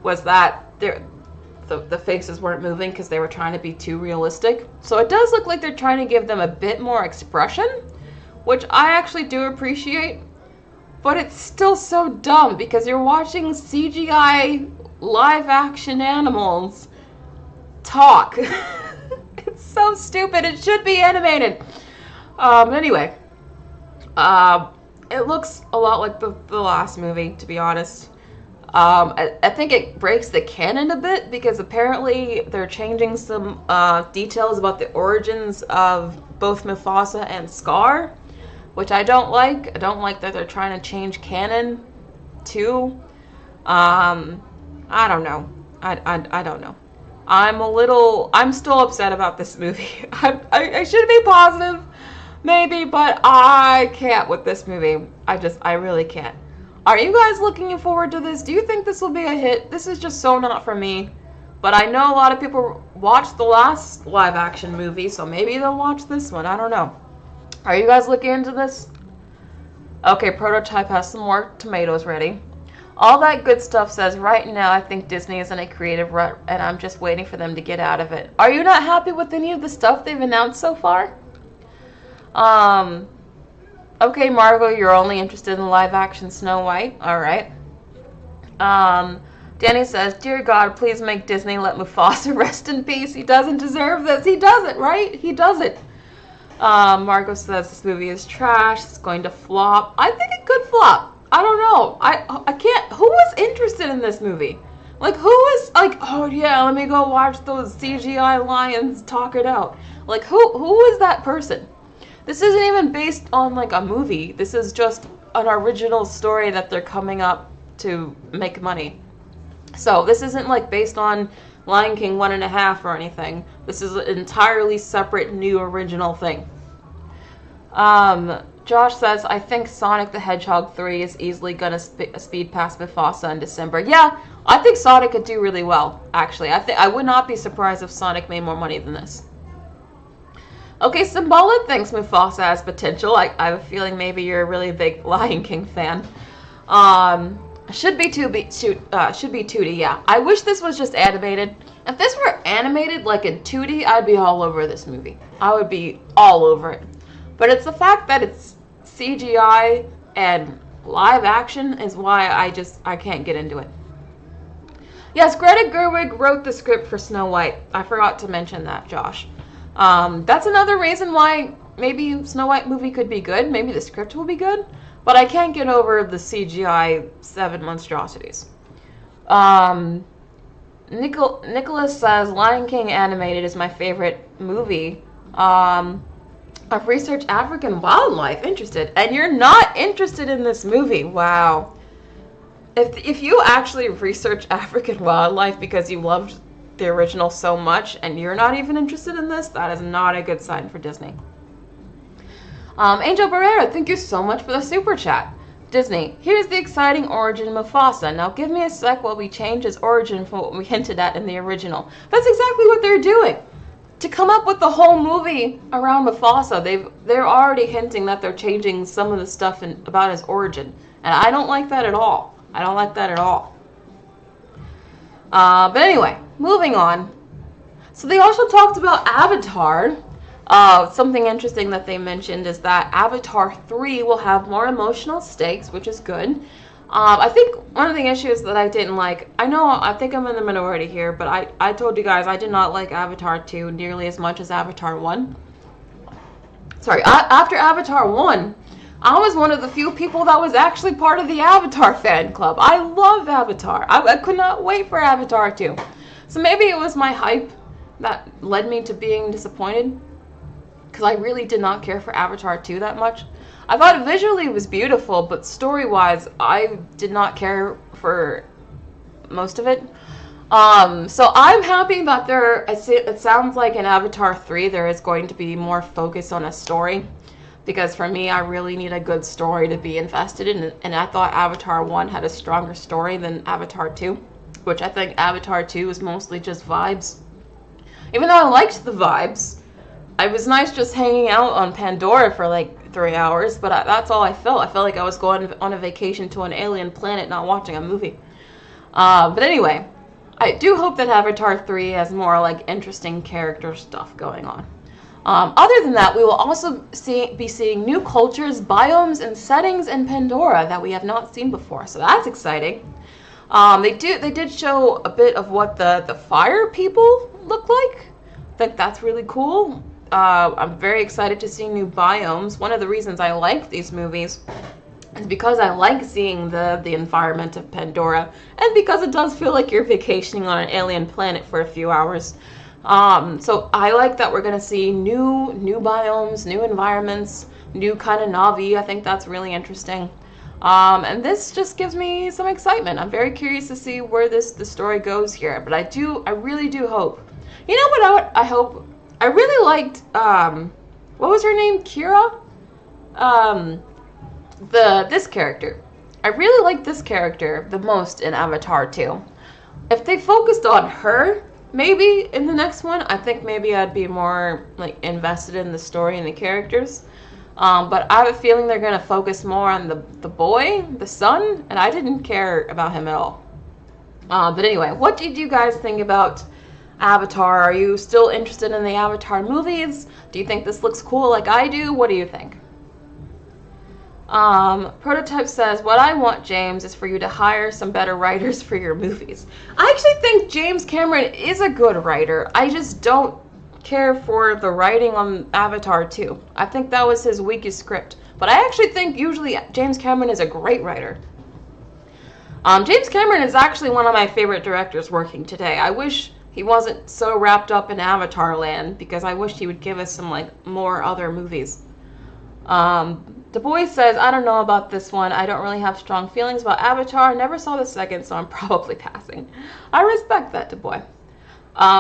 was that the faces weren't moving because they were trying to be too realistic. So it does look like they're trying to give them a bit more expression, which I actually do appreciate. But it's still so dumb because you're watching CGI live action animals talk. It's so stupid. It should be animated. Anyway, it looks a lot like the last movie, to be honest. I think it breaks the canon a bit because apparently they're changing some details about the origins of both Mufasa and Scar, which I don't like. I don't like that they're trying to change canon too. I don't know. I don't know. I'm still upset about this movie. I should be positive, maybe, but I can't with this movie. I really can't. Are you guys looking forward to this? Do you think this will be a hit? This is just so not for me. But I know a lot of people watched the last live action movie, so maybe they'll watch this one. I don't know. Are you guys looking into this? Okay, Prototype has some more tomatoes ready. All that good stuff says right now I think Disney is in a creative rut and I'm just waiting for them to get out of it. Are you not happy with any of the stuff they've announced so far? Okay, Margot, you're only interested in live action Snow White. Alright. Danny says, Dear God, please make Disney let Mufasa rest in peace. He doesn't deserve this. He doesn't, right? He doesn't. Margot says this movie is trash. It's going to flop. I think it could flop. I don't know. I can't. Who was interested in this movie? Like, who was like, oh yeah, let me go watch those CGI lions talk it out. Like, who is that person? This isn't even based on like a movie. This is just an original story that they're coming up to make money. So this isn't like based on Lion King 1.5 or anything. This is an entirely separate new original thing. Josh says, I think Sonic the Hedgehog 3 is easily gonna speed past Mufasa in December. Yeah, I think Sonic could do really well, actually. I would not be surprised if Sonic made more money than this. Okay, Symbolic thinks Mufasa has potential. I have a feeling maybe you're a really big Lion King fan. Should be 2D, yeah. I wish this was just animated. If this were animated like in 2D, I'd be all over this movie. I would be all over it. But it's the fact that it's CGI and live action is why I can't get into it. Yes, Greta Gerwig wrote the script for Snow White. I forgot to mention that, Josh. That's another reason why maybe Snow White movie could be good. Maybe the script will be good. But I can't get over the CGI 7 monstrosities. Nicholas says, Lion King animated is my favorite movie. I've researched African wildlife. Interested. And you're not interested in this movie. Wow. If you actually research African wildlife because you loved the original so much and you're not even interested in this, that is not a good sign for Disney. Angel Barrera, thank you so much for the super chat. Disney, here's the exciting origin of Mufasa. Now give me a sec while we change his origin from what we hinted at in the original. That's exactly what they're doing. To come up with the whole movie around Mufasa, they're already hinting that they're changing some of the stuff about his origin. And I don't like that at all. I don't like that at all. But anyway, moving on. So they also talked about Avatar. Something interesting that they mentioned is that Avatar 3 will have more emotional stakes, which is good. I think one of the issues that I didn't like, I think I'm in the minority here, but I told you guys I did not like Avatar 2 nearly as much as Avatar 1. Sorry, after Avatar 1, I was one of the few people that was actually part of the Avatar fan club. I love Avatar. I could not wait for Avatar 2. So maybe it was my hype that led me to being disappointed, because I really did not care for Avatar 2 that much. I thought visually it was beautiful, but story-wise, I did not care for most of it. So I'm happy that it sounds like in Avatar 3 there is going to be more focus on a story. Because for me, I really need a good story to be invested in. And I thought Avatar 1 had a stronger story than Avatar 2. Which I think Avatar 2 is mostly just vibes. Even though I liked the vibes, it was nice just hanging out on Pandora for like 3 hours, but that's all I felt. I felt like I was going on a vacation to an alien planet, not watching a movie. But anyway, I do hope that Avatar 3 has more like interesting character stuff going on. Other than that, we will also be seeing new cultures, biomes, and settings in Pandora that we have not seen before. So that's exciting. They did show a bit of what the fire people look like. I think that's really cool. I'm very excited to see new biomes. One of the reasons I like these movies is because I like seeing the environment of Pandora, and because it does feel like you're vacationing on an alien planet for a few hours. So I like that we're gonna see new biomes, new environments, new kind of Na'vi. I think that's really interesting. And this just gives me some excitement. I'm very curious to see where the story goes here. But I really do hope. You know what I hope? I really liked, what was her name? Kira? This character. I really like this character the most in Avatar 2. If they focused on her, maybe in the next one, I think maybe I'd be more like invested in the story and the characters. But I have a feeling they're going to focus more on the boy, the son, and I didn't care about him at all. But anyway, what did you guys think about Avatar? Are you still interested in the Avatar movies? Do you think this looks cool like I do? What do you think? Prototype says, what I want, James, is for you to hire some better writers for your movies. I actually think James Cameron is a good writer. I just don't care for the writing on Avatar 2. I think that was his weakest script. But I actually think usually James Cameron is a great writer. James Cameron is actually one of my favorite directors working today. I wish he wasn't so wrapped up in Avatar land, because I wish he would give us some like more other movies. Du Bois says, I don't know about this one. I don't really have strong feelings about Avatar. Never saw the second, so I'm probably passing. I respect that, Du Bois.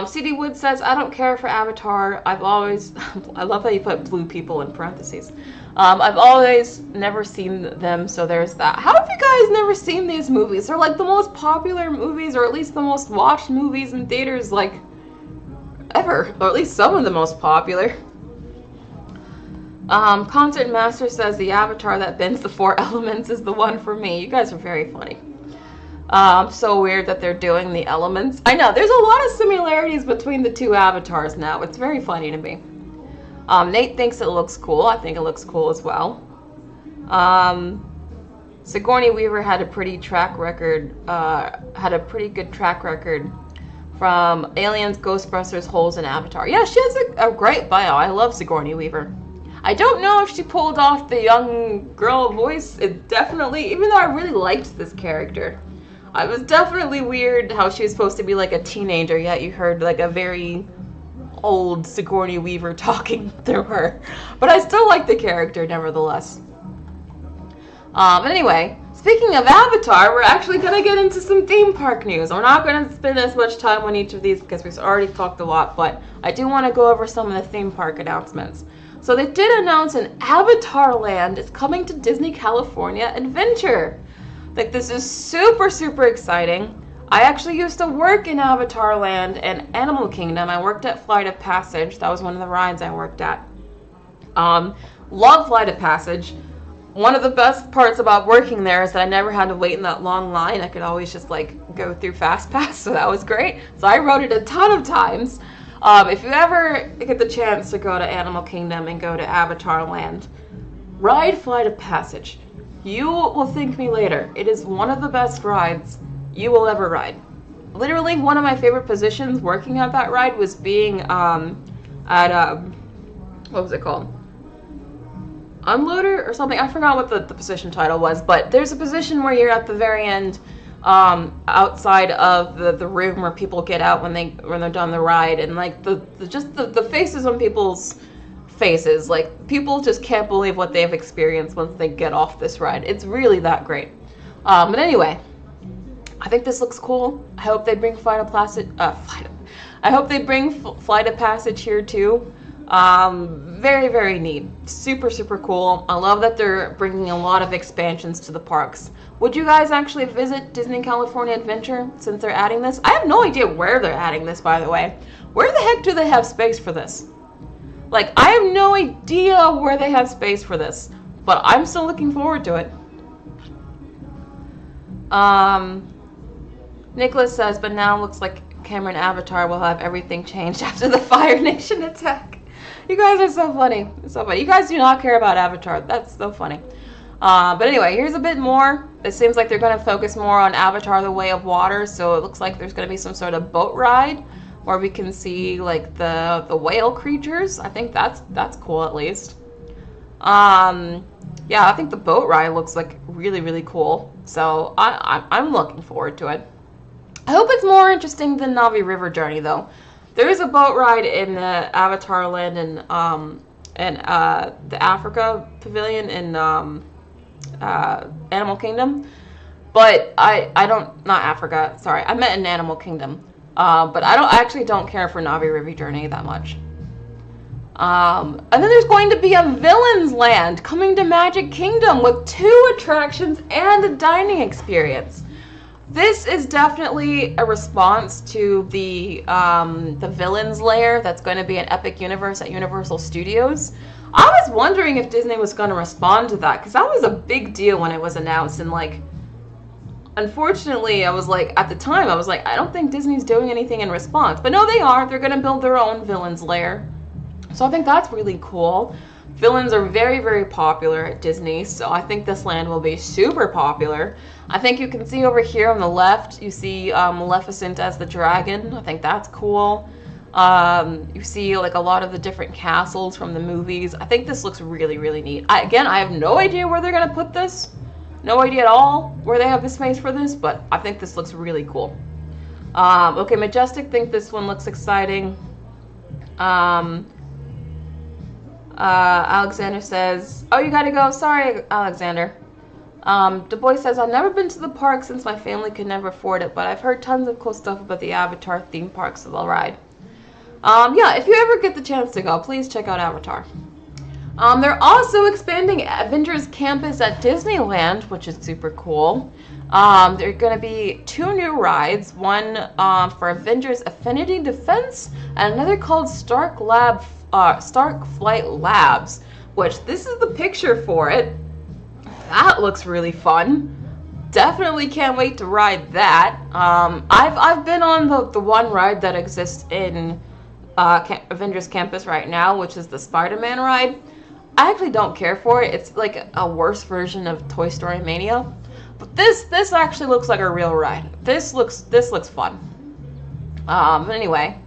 CD Wood says, I don't care for Avatar. I've always, I love how you put blue people in parentheses. I've always never seen them, so there's that. How have you guys never seen these movies? They're like the most popular movies, or at least the most watched movies in theaters, like, ever. Or at least some of the most popular. Concert Master says, the Avatar that bends the 4 elements is the one for me. You guys are very funny. So weird that they're doing the elements. I know, there's a lot of similarities between the two avatars now. It's very funny to me. Nate thinks it looks cool. I think it looks cool as well. Sigourney Weaver had a pretty good track record from Aliens, Ghostbusters, Holes, and Avatar. Yeah, she has a great bio. I love Sigourney Weaver. I don't know if she pulled off the young girl voice. It definitely, even though I really liked this character, it was definitely weird how she was supposed to be like a teenager, yet you heard like a very old Sigourney Weaver talking through her. But I still like the character nevertheless. Anyway, speaking of Avatar, we're actually going to get into some theme park news. We're not going to spend as much time on each of these because we've already talked a lot, but I do want to go over some of the theme park announcements. So they did announce an Avatar Land is coming to Disney California Adventure. Like, this is super, super exciting. I actually used to work in Avatar Land and Animal Kingdom. I worked at Flight of Passage. That was one of the rides I worked at. Love Flight of Passage. One of the best parts about working there is that I never had to wait in that long line. I could always just like go through FastPass, so that was great. So I rode it a ton of times. If you ever get the chance to go to Animal Kingdom and go to Avatar Land, ride Flight of Passage. You will thank me later. It is one of the best rides you will ever ride. Literally, one of my favorite positions working at that ride was being at, what was it called? Unloader or something? I forgot what the position title was, but there's a position where you're at the very end, outside of the room where people get out when they're done the ride, and like the faces on people's faces, like people just can't believe what they've experienced once they get off this ride. It's really that great. But anyway, I think this looks cool. I hope they bring Flight of Passage here too. Very, very neat. Super, super cool. I love that they're bringing a lot of expansions to the parks. Would you guys actually visit Disney California Adventure since they're adding this? I have no idea where they're adding this, by the way. Where the heck do they have space for this? Like, I have no idea where they have space for this, but I'm still looking forward to it. Nicholas says, but now looks like Cameron Avatar will have everything changed after the Fire Nation attack. You guys are so funny. It's so funny. You guys do not care about Avatar. That's so funny. But anyway, here's a bit more. It seems like they're going to focus more on Avatar: The Way of Water. So it looks like there's going to be some sort of boat ride where we can see like the whale creatures. I think that's cool at least. Yeah, I think the boat ride looks like really, really cool. So I'm looking forward to it. I hope it's more interesting than Navi River Journey though. There is a boat ride in the Avatar Land and the Africa Pavilion in Animal Kingdom, but I don't, not Africa, sorry, I meant in Animal Kingdom, but I actually don't care for Navi River Journey that much. And then there's going to be a Villains Land coming to Magic Kingdom with 2 attractions and a dining experience. This is definitely a response to the Villains Lair that's going to be an Epic Universe at Universal Studios. I was wondering if Disney was going to respond to that, because that was a big deal when it was announced, and like, unfortunately, I was like, at the time, I was like, I don't think Disney's doing anything in response. But no, they are. They're going to build their own Villains Lair. So I think that's really cool. Villains are very, very popular at Disney, so I think this land will be super popular. I think you can see over here on the left, you see Maleficent as the dragon. I think that's cool. You see like a lot of the different castles from the movies. I think this looks really, really neat. Again, I have no idea where they're going to put this. No idea at all where they have the space for this, but I think this looks really cool. Okay, Majestic think this one looks exciting. Alexander says, oh, you gotta go. Sorry, Alexander. Du Bois says, I've never been to the park since my family could never afford it, but I've heard tons of cool stuff about the Avatar theme park, so they'll ride. Yeah, if you ever get the chance to go, please check out Avatar. They're also expanding Avengers Campus at Disneyland, which is super cool. There are going to be 2 new rides, one for Avengers Affinity Defense, and another called Stark Flight Labs, which this is the picture for it. That looks really fun. Definitely can't wait to ride that. I've been on the one ride that exists in Avengers Campus right now, which is the Spider-Man ride. I actually don't care for it. It's like a worse version of Toy Story Mania. But this actually looks like a real ride. This looks fun. But anyway,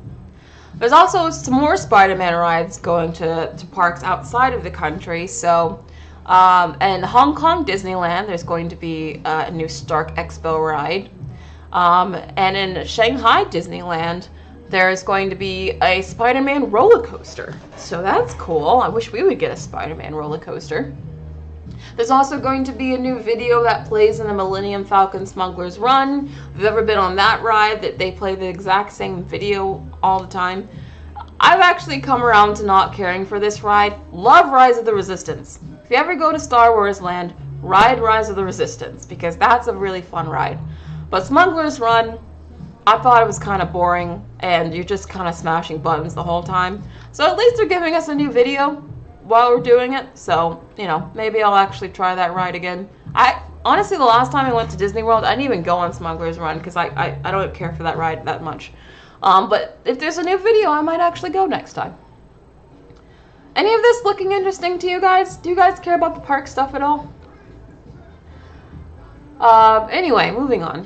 there's also some more Spider-Man rides going to parks outside of the country. So, in Hong Kong Disneyland, there's going to be a new Stark Expo ride. And in Shanghai Disneyland, there's going to be a Spider-Man roller coaster. So that's cool. I wish we would get a Spider-Man roller coaster. There's also going to be a new video that plays in the Millennium Falcon Smuggler's Run. If you've ever been on that ride, that they play the exact same video all the time. I've actually come around to not caring for this ride. Love Rise of the Resistance. If you ever go to Star Wars Land, ride Rise of the Resistance, because that's a really fun ride. But Smuggler's Run, I thought it was kind of boring, and you're just kind of smashing buttons the whole time. So at least they're giving us a new video while we're doing it, so, you know, maybe I'll actually try that ride again. Honestly, the last time I went to Disney World, I didn't even go on Smuggler's Run, because I don't care for that ride that much. But if there's a new video, I might actually go next time. Any of this looking interesting to you guys? Do you guys care about the park stuff at all? Anyway, moving on.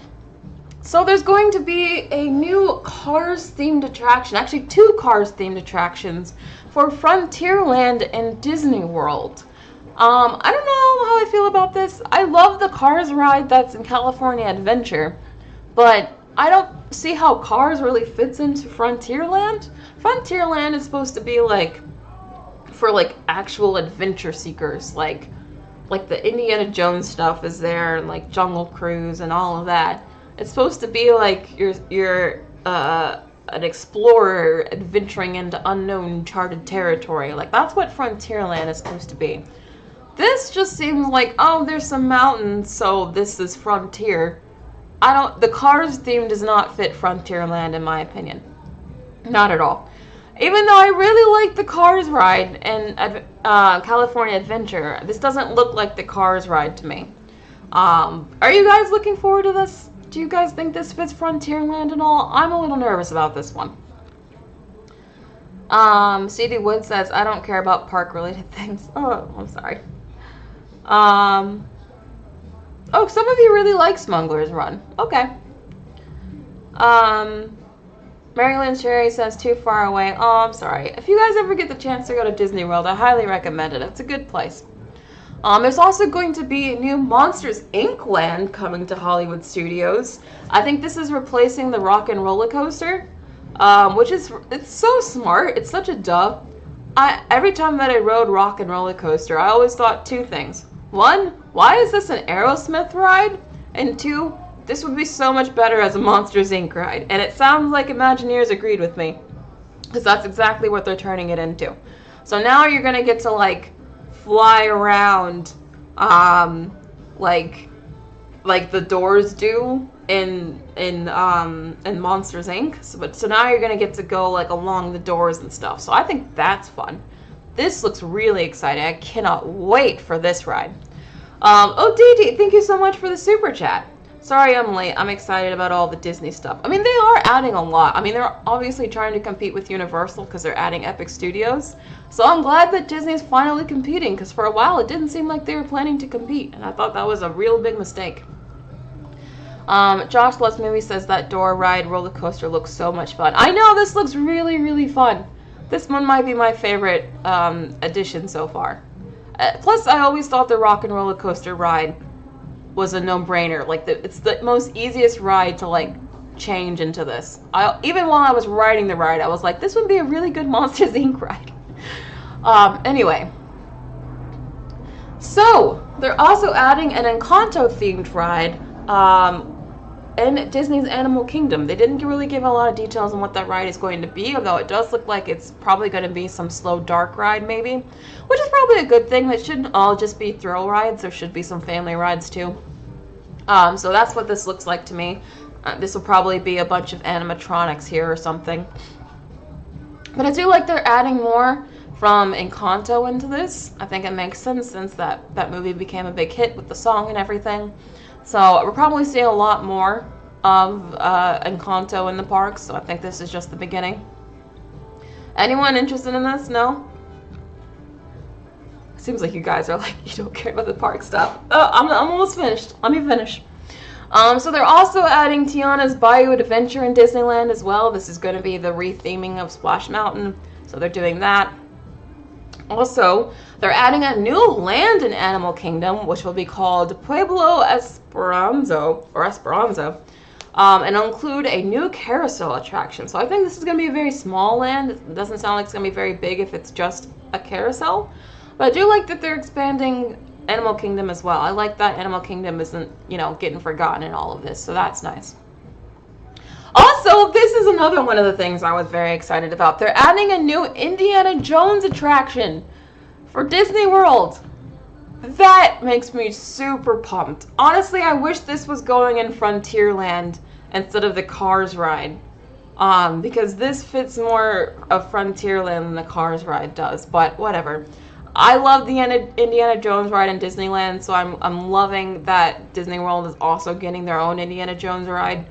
So there's going to be a new Cars-themed attraction, actually 2 Cars-themed attractions for Frontierland and Disney World. I don't know how I feel about this. I love the Cars ride that's in California Adventure, but I don't see how Cars really fits into Frontierland. Frontierland is supposed to be like for like actual adventure seekers, like the Indiana Jones stuff is there, and like Jungle Cruise and all of that. It's supposed to be like your an explorer adventuring into unknown charted territory. Like, that's what Frontierland is supposed to be. This just seems like, oh, there's some mountains, so this is Frontier. The Cars theme does not fit Frontierland in my opinion. Not at all. Even though I really like the Cars ride in California Adventure, this doesn't look like the Cars ride to me. Are you guys looking forward to this? Do you guys think this fits Frontierland at all? I'm a little nervous about this one. CD Wood says, I don't care about park-related things. Oh, I'm sorry. Oh, some of you really like Smuggler's Run. Okay. Marilyn Sherry says, too far away. Oh, I'm sorry. If you guys ever get the chance to go to Disney World, I highly recommend it. It's a good place. There's also going to be a new Monsters, Inc. land coming to Hollywood Studios. I think this is replacing the Rock and Roller Coaster, it's so smart. It's such a duh. Every time that I rode Rock and Roller Coaster, I always thought two things. One, why is this an Aerosmith ride? And two, this would be so much better as a Monsters, Inc. ride. And it sounds like Imagineers agreed with me, because that's exactly what they're turning it into. So now you're going to get to, like, fly around like the doors do in Monsters, Inc. So now you're gonna get to go like along the doors and stuff. So I think that's fun. This looks really exciting. I cannot wait for this ride. Oh, Dee, thank you so much for the super chat. Sorry I'm late. I'm excited about all the Disney stuff. I mean, they are adding a lot. I mean, they're obviously trying to compete with Universal because they're adding Epic Studios. So I'm glad that Disney's finally competing, because for a while it didn't seem like they were planning to compete, and I thought that was a real big mistake. Josh Loves Movie says that door ride roller coaster looks so much fun. I know, this looks really, really fun. This one might be my favorite addition so far. Plus, I always thought the Rock and Roller Coaster ride was a no-brainer. Like, it's the most easiest ride to, like, change into this. Even while I was riding the ride, I was like, this would be a really good Monsters, Inc. ride. Anyway. So, they're also adding an Encanto-themed ride in Disney's Animal Kingdom. They didn't really give a lot of details on what that ride is going to be, although it does look like it's probably going to be some slow, dark ride, maybe. Which is probably a good thing. That shouldn't all just be thrill rides. There should be some family rides, too. So that's what this looks like to me. This will probably be a bunch of animatronics here or something. But I do like they're adding more from Encanto into this. I think it makes sense since that movie became a big hit with the song and everything. So we're probably seeing a lot more of Encanto in the parks, so I think this is just the beginning. Anyone interested in this? No? Seems like you guys are like, you don't care about the park stuff. Oh, I'm almost finished. Let me finish. So they're also adding Tiana's Bayou Adventure in Disneyland as well. This is going to be the retheming of Splash Mountain, so they're doing that. Also, they're adding a new land in Animal Kingdom, which will be called Pueblo Esperanza, and it'll include a new carousel attraction. So I think this is going to be a very small land. It doesn't sound like it's going to be very big if it's just a carousel. But I do like that they're expanding Animal Kingdom as well. I like that Animal Kingdom isn't, getting forgotten in all of this, so that's nice. Also, this is another one of the things I was very excited about. They're adding a new Indiana Jones attraction for Disney World. That makes me super pumped. Honestly, I wish this was going in Frontierland instead of the Cars ride. Because this fits more of Frontierland than the Cars ride does, but whatever. I love the Indiana Jones ride in Disneyland, so I'm loving that Disney World is also getting their own Indiana Jones ride.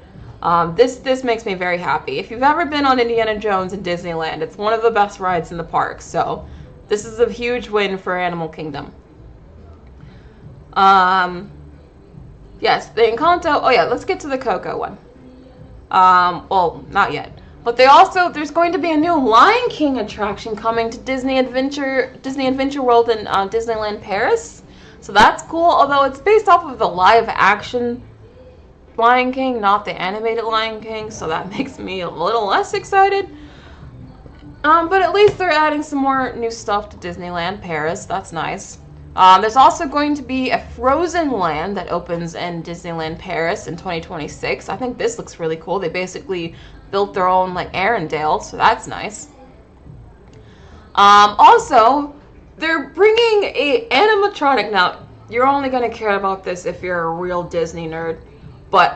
This makes me very happy. If you've ever been on Indiana Jones in Disneyland, it's one of the best rides in the park. So this is a huge win for Animal Kingdom. Yes, the Encanto. Oh yeah, let's get to the Coco one. Well, not yet. But there's going to be a new Lion King attraction coming to Disney Adventure World in Disneyland Paris. So that's cool. Although it's based off of the live action Lion King, not the animated Lion King, so that makes me a little less excited. But at least they're adding some more new stuff to Disneyland Paris. That's nice. There's also going to be a Frozen Land that opens in Disneyland Paris in 2026. I think this looks really cool. They basically built their own like Arendelle, so that's nice. Also, they're bringing a animatronic. Now, you're only going to care about this if you're a real Disney nerd, but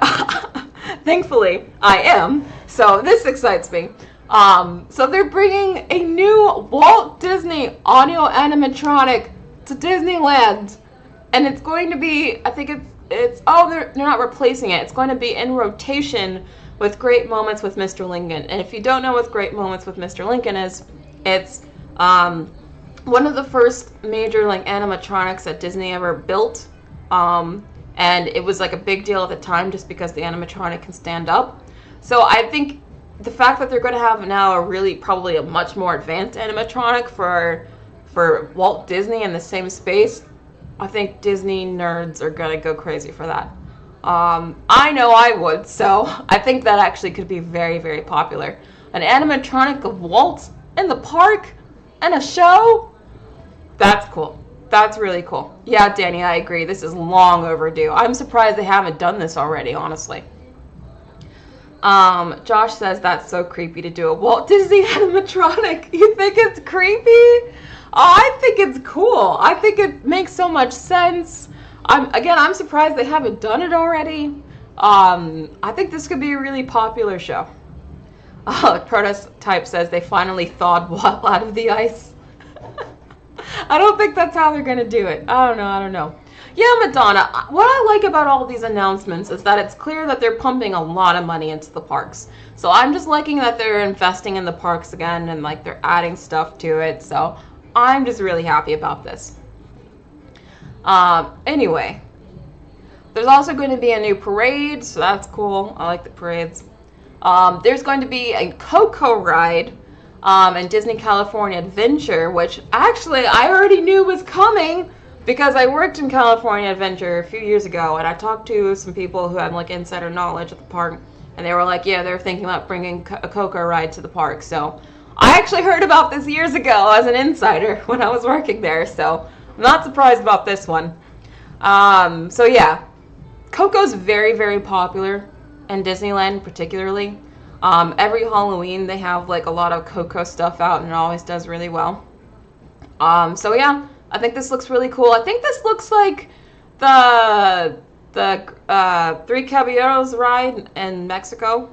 thankfully I am, so this excites me. So they're bringing a new Walt Disney audio animatronic to Disneyland, and it's going to be, I think they're not replacing it. It's going to be in rotation with Great Moments with Mr. Lincoln. And if you don't know what Great Moments with Mr. Lincoln is, it's one of the first major like animatronics that Disney ever built, and it was like a big deal at the time just because the animatronic can stand up. So I think the fact that they're going to have now probably a much more advanced animatronic for Walt Disney in the same space, I think Disney nerds are going to go crazy for that. I know I would, so I think that actually could be very, very popular. An animatronic of Walt in the park and a show? That's cool. That's really cool. Yeah, Danny, I agree. This is long overdue. I'm surprised they haven't done this already, honestly. Josh says that's so creepy to do a Walt Disney animatronic. You think it's creepy? Oh, I think it's cool. I think it makes so much sense. I'm surprised they haven't done it already. I think this could be a really popular show. Prototype says they finally thawed Walt out of the ice. I don't think that's how they're gonna do it. I don't know. Yeah, Madonna, what I like about all these announcements is that it's clear that they're pumping a lot of money into the parks. So I'm just liking that they're investing in the parks again and like they're adding stuff to it. So I'm just really happy about this. Anyway, there's also going to be a new parade, so that's cool. I like the parades. There's going to be a Coco ride in Disney California Adventure, which actually I already knew was coming because I worked in California Adventure a few years ago, and I talked to some people who had like insider knowledge at the park, and they were like, yeah, they're thinking about bringing a Coco ride to the park. So I actually heard about this years ago as an insider when I was working there, so I'm not surprised about this one. So yeah, Coco's very, very popular in Disneyland particularly. Every Halloween they have like a lot of Coco stuff out, and it always does really well. So yeah, I think this looks really cool. I think this looks like the Three Caballeros ride in Mexico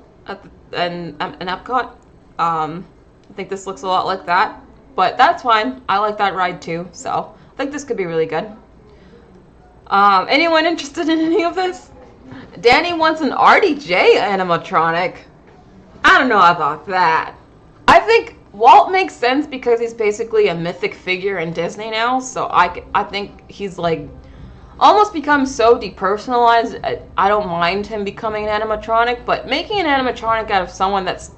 in Epcot. I think this looks a lot like that, but that's fine. I like that ride too, so I think this could be really good. Anyone interested in any of this? Danny wants an RDJ animatronic. I don't know about that. I think Walt makes sense because he's basically a mythic figure in Disney now, so I think he's like almost become so depersonalized. I don't mind him becoming an animatronic, but making an animatronic out of someone that's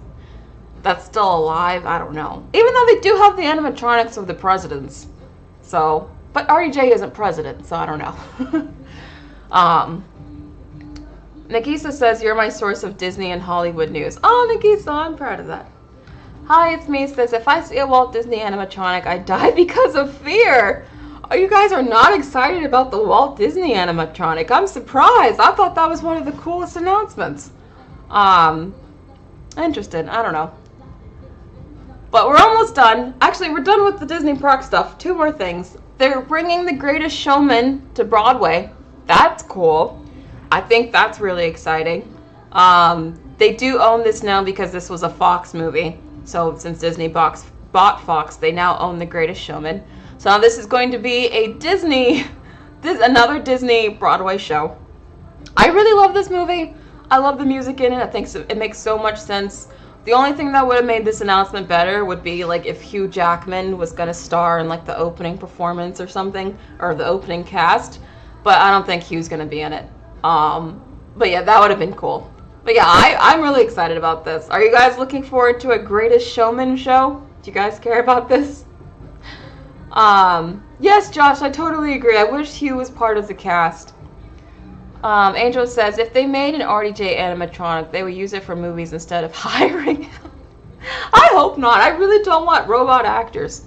still alive, I don't know. Even though they do have the animatronics of the presidents, so, but RDJ isn't president, so I don't know. Nikisa says, you're my source of Disney and Hollywood news. Oh, Nikisa, I'm proud of that. Hi, it's me. Says, if I see a Walt Disney animatronic, I die because of fear. Oh, you guys are not excited about the Walt Disney animatronic. I'm surprised. I thought that was one of the coolest announcements. Interested. I don't know. But we're almost done. Actually, we're done with the Disney park stuff. 2 more things. They're bringing The Greatest Showman to Broadway. That's cool. I think that's really exciting. They do own this now because this was a Fox movie. So since Disney bought Fox, they now own The Greatest Showman. So now this is going to be a another Disney Broadway show. I really love this movie. I love the music in it. I think it makes so much sense. The only thing that would have made this announcement better would be like if Hugh Jackman was going to star in like the opening performance or something, or the opening cast. But I don't think Hugh's going to be in it. But yeah, that would have been cool. But yeah, I'm really excited about this. Are you guys looking forward to a Greatest Showman show? Do you guys care about this? Yes, Josh, I totally agree. I wish Hugh was part of the cast. Angel says, if they made an RDJ animatronic, they would use it for movies instead of hiring him. I hope not. I really don't want robot actors.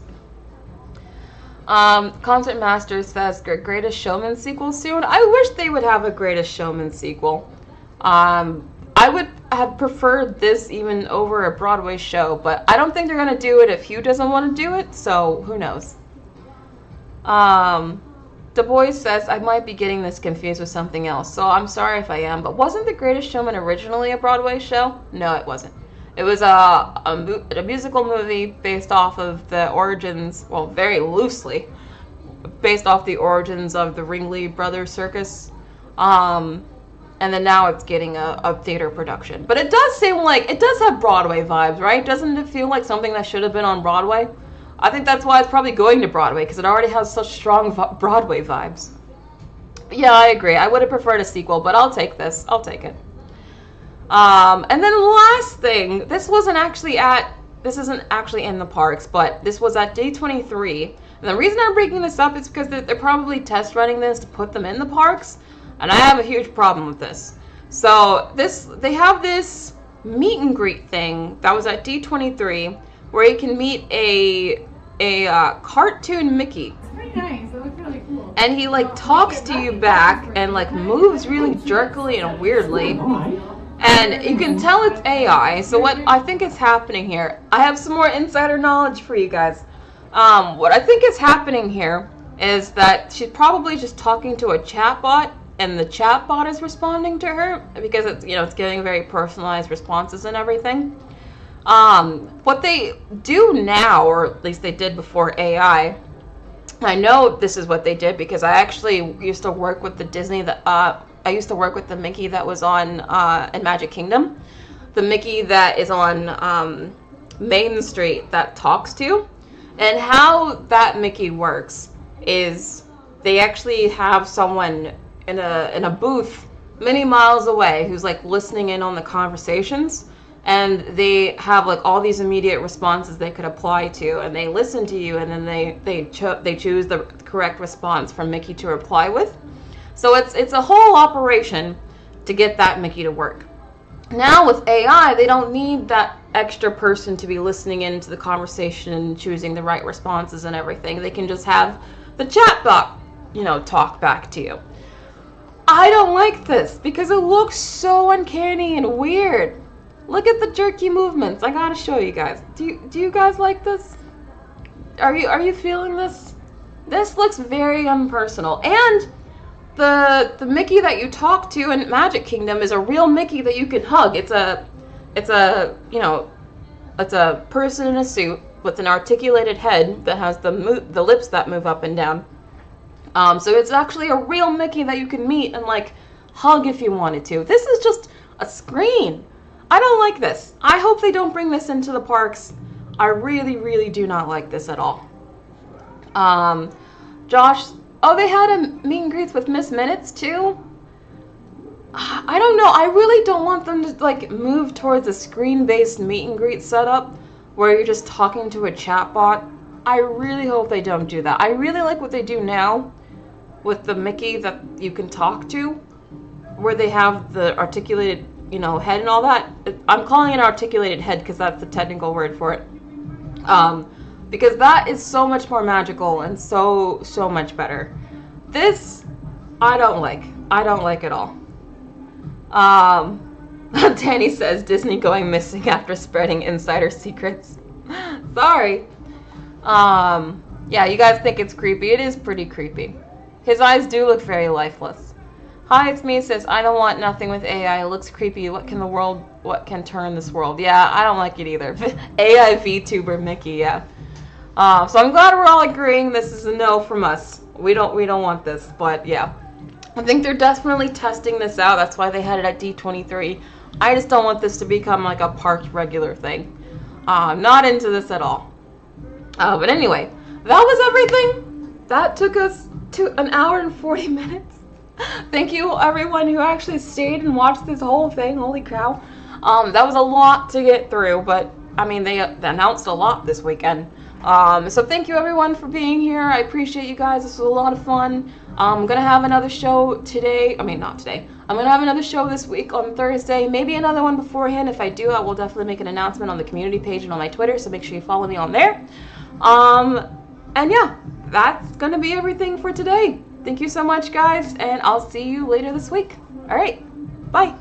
Concert Master says Greatest Showman sequel soon. I wish they would have a Greatest Showman sequel. I would have preferred this even over a Broadway show, but I don't think they're gonna do it if Hugh doesn't want to do it, so who knows. The Boy says, I might be getting this confused with something else, so I'm sorry if I am, but wasn't The Greatest Showman originally a Broadway show? No, it wasn't. It was a musical movie based off of the origins, well, very loosely, based off the origins of the Ringling Brothers Circus. And then now it's getting a theater production. But it does seem like, it does have Broadway vibes, right? Doesn't it feel like something that should have been on Broadway? I think that's why it's probably going to Broadway, because it already has such strong Broadway vibes. But yeah, I agree. I would have preferred a sequel, but I'll take this. I'll take it. And then the last thing, this isn't actually in the parks, but this was at D23. And the reason I'm bringing this up is because they're probably test running this to put them in the parks. And I have a huge problem with this. So they have this meet and greet thing that was at D23 where you can meet a cartoon Mickey. It's pretty nice. It looks really cool. And he like talks to you back and like moves really jerkily and weirdly. And you can tell it's AI. So what I think is happening here, I have some more insider knowledge for you guys. What I think is happening here is that she's probably just talking to a chatbot, and the chatbot is responding to her because it's giving very personalized responses and everything. What they do now, or at least they did before AI, I know this is what they did because I actually used to work with the I used to work with the Mickey that was on in Magic Kingdom, the Mickey that is on Main Street that talks to, and how that Mickey works is they actually have someone in a booth many miles away who's like listening in on the conversations, and they have like all these immediate responses they could apply to, and they listen to you, and then they choose the correct response from Mickey to reply with. So it's a whole operation to get that Mickey to work. Now with AI, they don't need that extra person to be listening into the conversation and choosing the right responses and everything. They can just have the chatbot, talk back to you. I don't like this because it looks so uncanny and weird. Look at the jerky movements. I gotta show you guys. Do you guys like this? Are you feeling this? This looks very impersonal. And the Mickey that you talk to in Magic Kingdom is a real Mickey that you can hug. It's a person in a suit with an articulated head that has the lips that move up and down. So it's actually a real Mickey that you can meet and like hug if you wanted to. This is just a screen. I don't like this. I hope they don't bring this into the parks. I really, really do not like this at all. Josh, they had a meet and greets with Miss Minutes too? I don't know. I really don't want them to like move towards a screen-based meet and greet setup where you're just talking to a chatbot. I really hope they don't do that. I really like what they do now with the Mickey that you can talk to, where they have the articulated, head and all that. I'm calling it an articulated head because that's the technical word for it. Because that is so much more magical and so much better. This, I don't like. I don't like at all. Danny says Disney going missing after spreading insider secrets. Sorry. Yeah, you guys think it's creepy. It is pretty creepy. His eyes do look very lifeless. Hi, it's me, says, I don't want nothing with AI. It looks creepy. What can turn this world? Yeah, I don't like it either. AI VTuber Mickey, yeah. So I'm glad we're all agreeing this is a no from us. We don't want this, but yeah. I think they're definitely testing this out. That's why they had it at D23. I just don't want this to become like a park regular thing. I'm not into this at all. But anyway, that was everything. That took us to 1 hour and 40 minutes. Thank you everyone who actually stayed and watched this whole thing. Holy cow. That was a lot to get through, but I mean, they announced a lot this weekend. So thank you everyone for being here. I appreciate you guys. This was a lot of fun. I'm going to have another show today. I mean, not today. I'm going to have another show this week on Thursday. Maybe another one beforehand. If I do, I will definitely make an announcement on the community page and on my Twitter, so make sure you follow me on there. And yeah, that's gonna be everything for today. Thank you so much, guys, and I'll see you later this week. All right, bye.